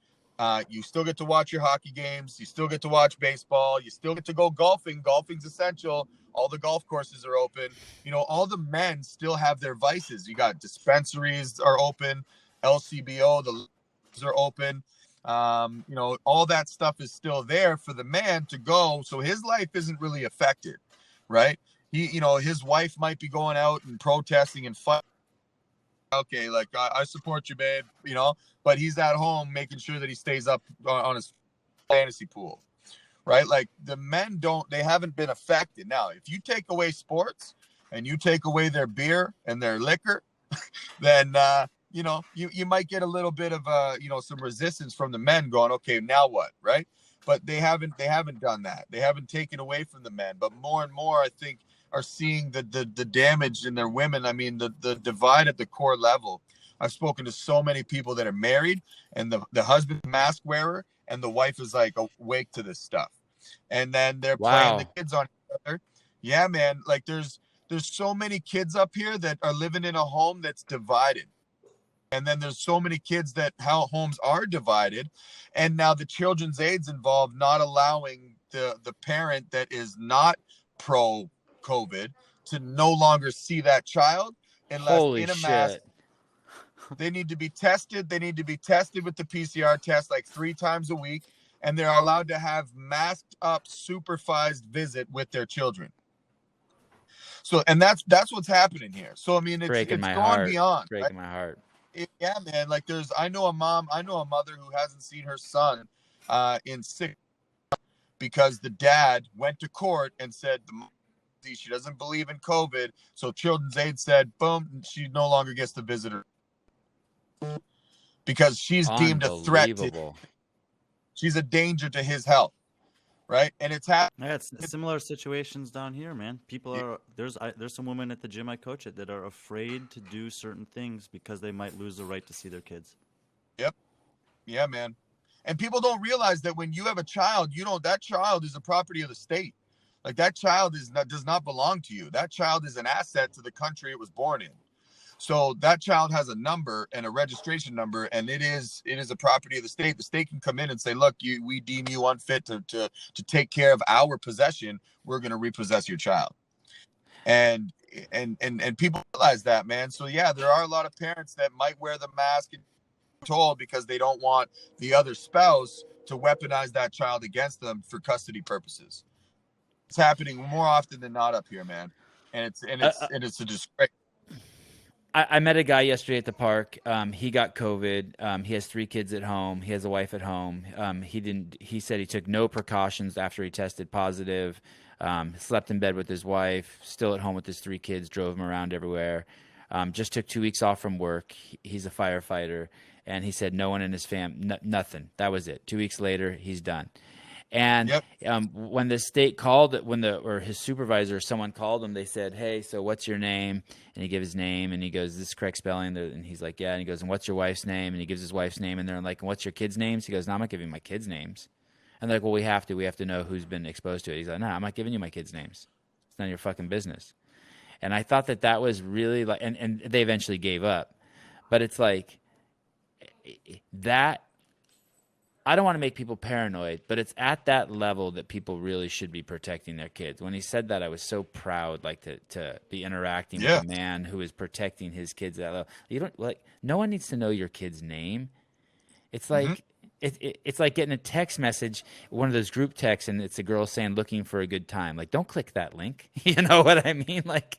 you still get to watch your hockey games. You still get to watch baseball. You still get to go golfing. Golfing's essential. All the golf courses are open. You know, all the men still have their vices. You got dispensaries are open. LCBO, the are open. You know, all that stuff is still there for the man to go. So his life isn't really affected, right? You know, his wife might be going out and protesting and fighting. Okay, like I support you, babe, you know, but he's at home making sure that he stays up on his fantasy pool, right? Like the men they haven't been affected. Now, if you take away sports and you take away their beer and their liquor, then, you know, you might get a little bit of, you know, some resistance from the men going, okay, now what, right? But they haven't done that. They haven't taken away from the men, but more and more, I think, are seeing the damage in their women. I mean, the divide at the core level. I've spoken to so many people that are married, and the husband mask wearer, and the wife is like awake to this stuff, and then they're playing the Wow. kids on each other. Yeah, man. Like there's so many kids up here that are living in a home that's divided. And then there's so many kids that how homes are divided. And now the children's aid's involved, not allowing the parent that is not pro COVID to no longer see that child unless Holy in a mask. shit. They need to be tested. They need to be tested with the PCR test like 3 times a week. and they're allowed to have masked up, supervised visit with their children. So, and that's what's happening here. So, I mean, it's my gone heart. beyond. Breaking my heart. Yeah, man. Like I know a mother who hasn't seen her son in 6 because the dad went to court and said she doesn't believe in COVID. So Children's Aid said, boom, she no longer gets to visit her because she's deemed a threat she's a danger to his health. Right. And it's happening. Yeah, it's similar situations down here, man. People are there's some women at the gym I coach at that are afraid to do certain things because they might lose the right to see their kids. Yep. Yeah, man. And people don't realize that when you have a child, that child is a property of the state. Like that child does not belong to you. That child is an asset to the country it was born in. So that child has a number and a registration number, and it is a property of the state. The state can come in and say, look, we deem you unfit to take care of our possession. We're going to repossess your child. And people realize that, man. So yeah, there are a lot of parents that might wear the mask and told because they don't want the other spouse to weaponize that child against them for custody purposes. It's happening more often than not up here, man. And it's a disgrace. I met a guy yesterday at the park. He got COVID. He has 3 kids at home. He has a wife at home. He said he took no precautions after he tested positive. Slept in bed with his wife, still at home with his 3 kids, drove him around everywhere. Just took 2 weeks off from work. He's a firefighter. And he said no one in his family, nothing. That was it. 2 weeks later, he's done. And when the state called, or his supervisor or someone called him, they said, hey, so what's your name? And he gave his name, and he goes, this is correct spelling? And he's like, yeah. And he goes, and what's your wife's name? And he gives his wife's name, and they're like, and what's your kids' names? He goes, no, I'm not giving my kids' names. And they're like, well, we have to know who's been exposed to it. He's like, no, I'm not giving you my kids' names. It's none of your fucking business. And I thought that was really like, and they eventually gave up. But it's like that. I don't want to make people paranoid, but it's at that level that people really should be protecting their kids. When he said that, I was so proud, like to be interacting with a man who is protecting his kids at that level. You don't no one needs to know your kid's name. It's like it's like getting a text message, one of those group texts, and it's a girl saying looking for a good time. Like, don't click that link. You know what I mean? Like,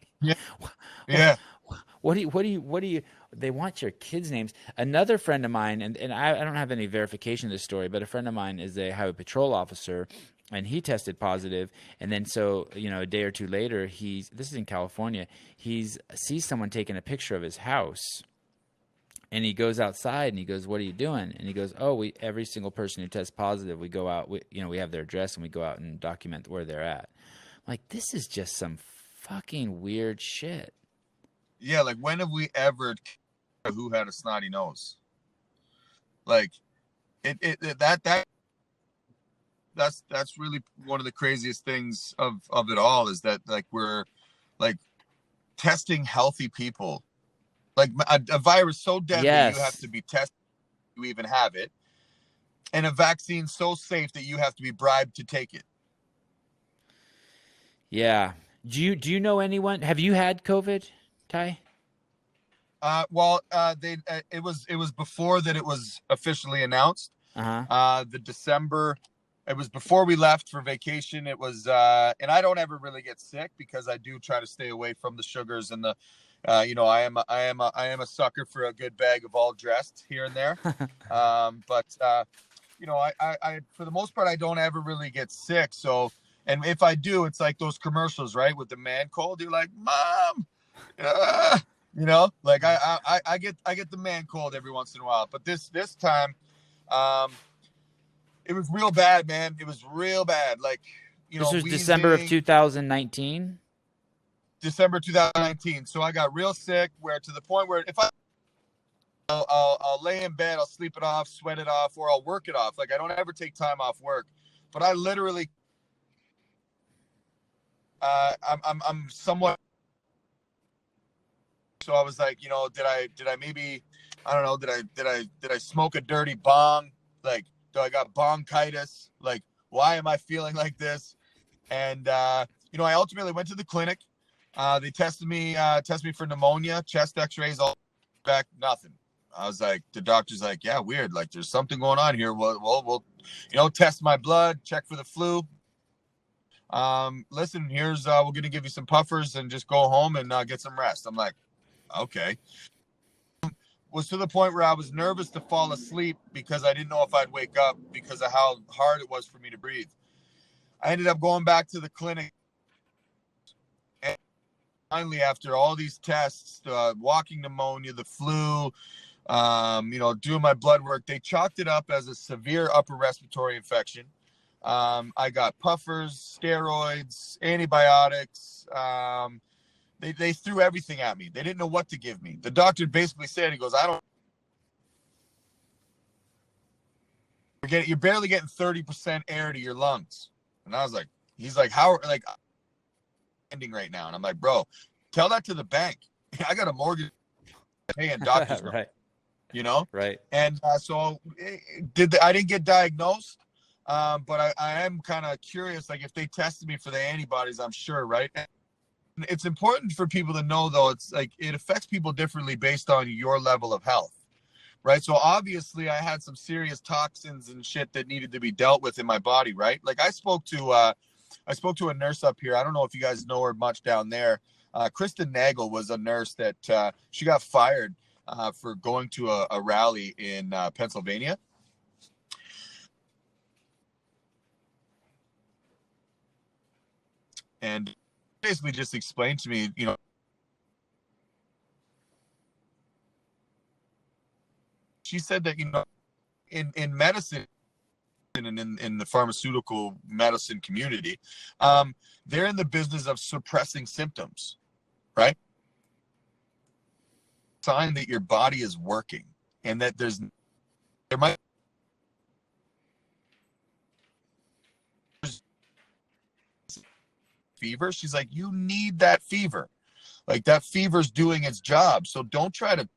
What do you? They want your kids' names. Another friend of mine, and I don't have any verification of this story, but a friend of mine is a highway patrol officer, and he tested positive. And then so, a day or two later, this is in California, sees someone taking a picture of his house. And he goes outside and he goes, what are you doing? And he goes, every single person who tests positive, we go out, we have their address and we go out and document where they're at. I'm like, this is just some fucking weird shit. Yeah, like when have we ever who had a snotty nose? Like that's really one of the craziest things of it all is that like we're like testing healthy people. Like a virus so deadly you have to be tested to even have it. And a vaccine so safe that you have to be bribed to take it. Yeah. Do you know anyone? Have you had COVID, Ty? It was before that it was officially announced. The December, it was before we left for vacation. It was, and I don't ever really get sick because I do try to stay away from the sugars and the, I am a sucker for a good bag of all dressed here and there. But I for the most part I don't ever really get sick. So, and if I do, it's like those commercials, right, with the man cold. You're like, Mom. Like I get the man cold every once in a while, but this time, it was real bad, man. It was real bad. Like, this was December of 2019. December 2019. So I got real sick, where to the point where if I'll lay in bed, I'll sleep it off, sweat it off, or I'll work it off. Like I don't ever take time off work, but I literally, I'm somewhat. So I was like, did I maybe, I don't know, did I smoke a dirty bong? Like, do I got bronchitis? Like, why am I feeling like this? And, I ultimately went to the clinic. They tested me for pneumonia, chest x-rays, all back, nothing. I was like, the doctor's like, yeah, weird. Like, there's something going on here. We'll test my blood, check for the flu. Listen, here's we're gonna give you some puffers and just go home and get some rest. I'm like, okay. Was to the point where I was nervous to fall asleep because I didn't know if I'd wake up because of how hard it was for me to breathe. I ended up going back to the clinic, and finally, after all these tests, walking pneumonia, the flu, doing my blood work, they chalked it up as a severe upper respiratory infection. I got puffers, steroids, antibiotics. They threw everything at me. They didn't know what to give me. The doctor basically said, he goes, you're barely getting 30% air to your lungs. And I was like, he's like, how, like, ending right now? And I'm like, bro, tell that to the bank. I got a mortgage paying doctors, right. Right. And so I didn't get diagnosed, but I am kind of curious, like, if they tested me for the antibodies, I'm sure, right? And it's important for people to know, though, it's like it affects people differently based on your level of health. Right. So obviously I had some serious toxins and shit that needed to be dealt with in my body. Right. Like I spoke to a nurse up here. I don't know if you guys know her much down there. Kristen Nagel was a nurse that she got fired for going to a rally in Pennsylvania. And basically just explained to me, she said that, in medicine and in the pharmaceutical medicine community, they're in the business of suppressing symptoms, right? Sign that your body is working and that there might fever. She's like, you need that fever. Like that fever's doing its job. So don't try to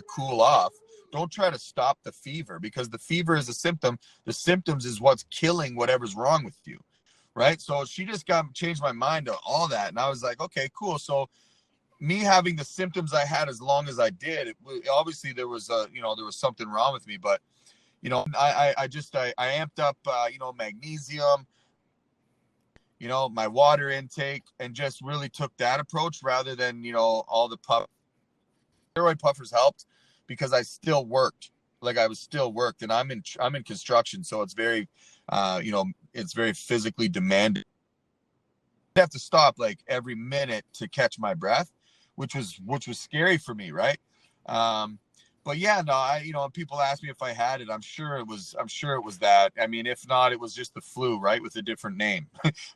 cool off. Don't try to stop the fever, because the fever is a symptom. The symptoms is what's killing whatever's wrong with you. Right. So she just changed my mind to all that. And I was like, okay, cool. So me having the symptoms I had as long as I did, obviously there was something wrong with me, but I amped up, magnesium, my water intake, and just really took that approach rather than, all the steroid puffers helped because I still worked. Like I was still worked, and I'm in construction. So it's very, it's very physically demanding. I have to stop like every minute to catch my breath, which was scary for me. Right. But yeah, no, people ask me if I had it. I'm sure it was that. I mean, if not, it was just the flu, right? With a different name.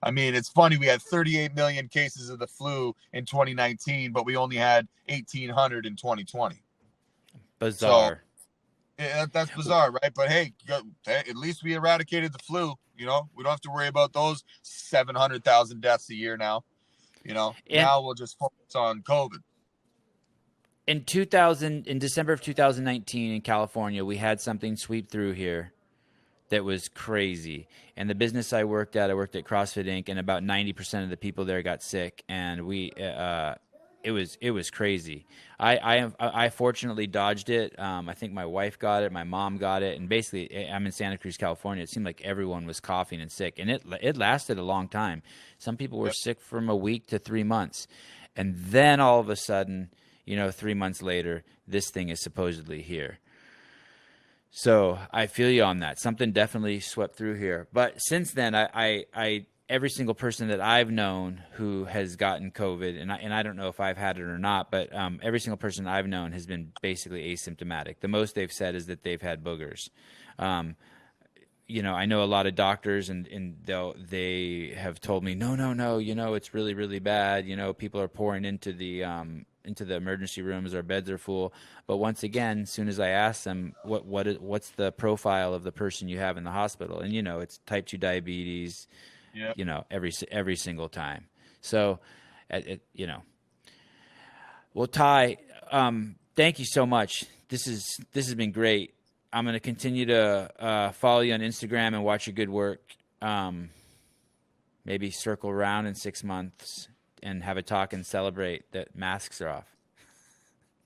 I mean, it's funny. We had 38 million cases of the flu in 2019, but we only had 1,800 in 2020. Bizarre. So, yeah, that's bizarre, right? But hey, at least we eradicated the flu. We don't have to worry about those 700,000 deaths a year now. Now we'll just focus on COVID. In December of 2019 in California, we had something sweep through here that was crazy. And the business I worked at CrossFit Inc., and about 90% of the people there got sick, and it was crazy. I fortunately dodged it. I think my wife got it, my mom got it, and basically I'm in Santa Cruz, California. It seemed like everyone was coughing and sick, and it lasted a long time. Some people were sick from a week to 3 months, and then all of a sudden, 3 months later, this thing is supposedly here. So I feel you on that. Something definitely swept through here. But since then, I every single person that I've known who has gotten COVID, and I don't know if I've had it or not, but every single person I've known has been basically asymptomatic. The most they've said is that they've had boogers. I know a lot of doctors, and they have told me, no, it's really, really bad. People are pouring into the emergency rooms, our beds are full. But once again, as soon as I ask them what's the profile of the person you have in the hospital, and it's type 2 diabetes, every single time. So, well, Ty, thank you so much. This has been great. I'm going to continue to follow you on Instagram and watch your good work. Maybe circle around in 6 months and have a talk and celebrate that masks are off.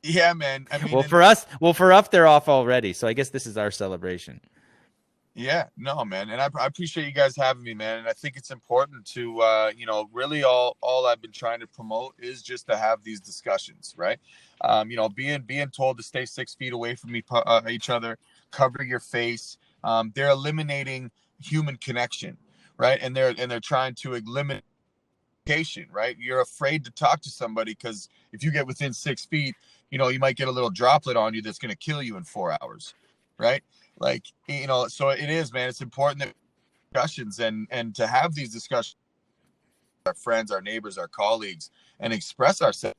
Yeah, man. I mean, Well, for us, they're off already. So I guess this is our celebration. yeah, no, man. And I appreciate you guys having me, man. And I think it's important to, really all I've been trying to promote is just to have these discussions, right? Being told to stay 6 feet away from each other, cover your face. They're eliminating human connection, right? And they're trying to eliminate communication, right? You're afraid to talk to somebody because if you get within 6 feet, you might get a little droplet on you that's going to kill you in 4 hours, right? Like, so it is, man. It's important that discussions and to have these discussions with our friends, our neighbors, our colleagues, and express ourselves,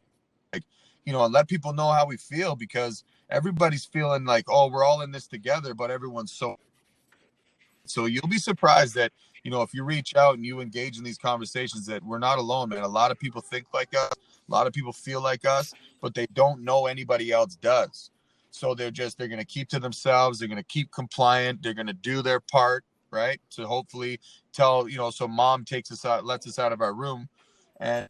like, and let people know how we feel, because everybody's feeling like, oh, we're all in this together, but everyone's so you'll be surprised that, if you reach out and you engage in these conversations, that we're not alone, man. A lot of people think like us, a lot of people feel like us, but they don't know anybody else does. So they're going to keep to themselves. They're going to keep compliant. They're going to do their part, right? To hopefully so mom takes us out, lets us out of our room. And,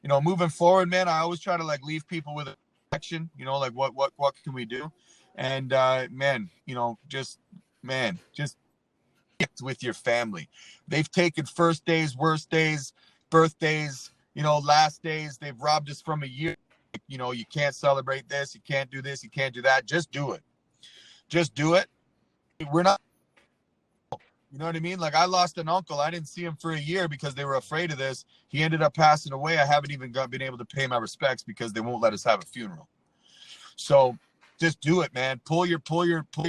moving forward, man, I always try to like leave people with a action, like what can we do? And, just with your family. They've taken first days, worst days, birthdays, last days. They've robbed us from a year. You can't celebrate this. You can't do this. You can't do that. Just do it. Just do it. We're not, you know what I mean? Like, I lost an uncle. I didn't see him for a year because they were afraid of this. He ended up passing away. I haven't even been able to pay my respects because they won't let us have a funeral. So just do it, man. Pull your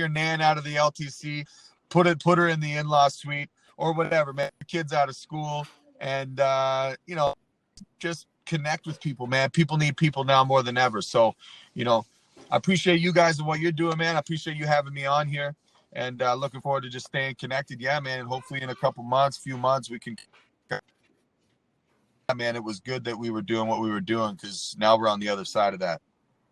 nan out of the LTC, put her in the in-law suite or whatever, man. Your kids out of school, and just connect with people, man. People need people now more than ever. So, I appreciate you guys and what you're doing, man. I appreciate you having me on here, and looking forward to just staying connected. Yeah, man. And hopefully in a few months, we can. Yeah, man, it was good that we were doing what we were doing, because now we're on the other side of that.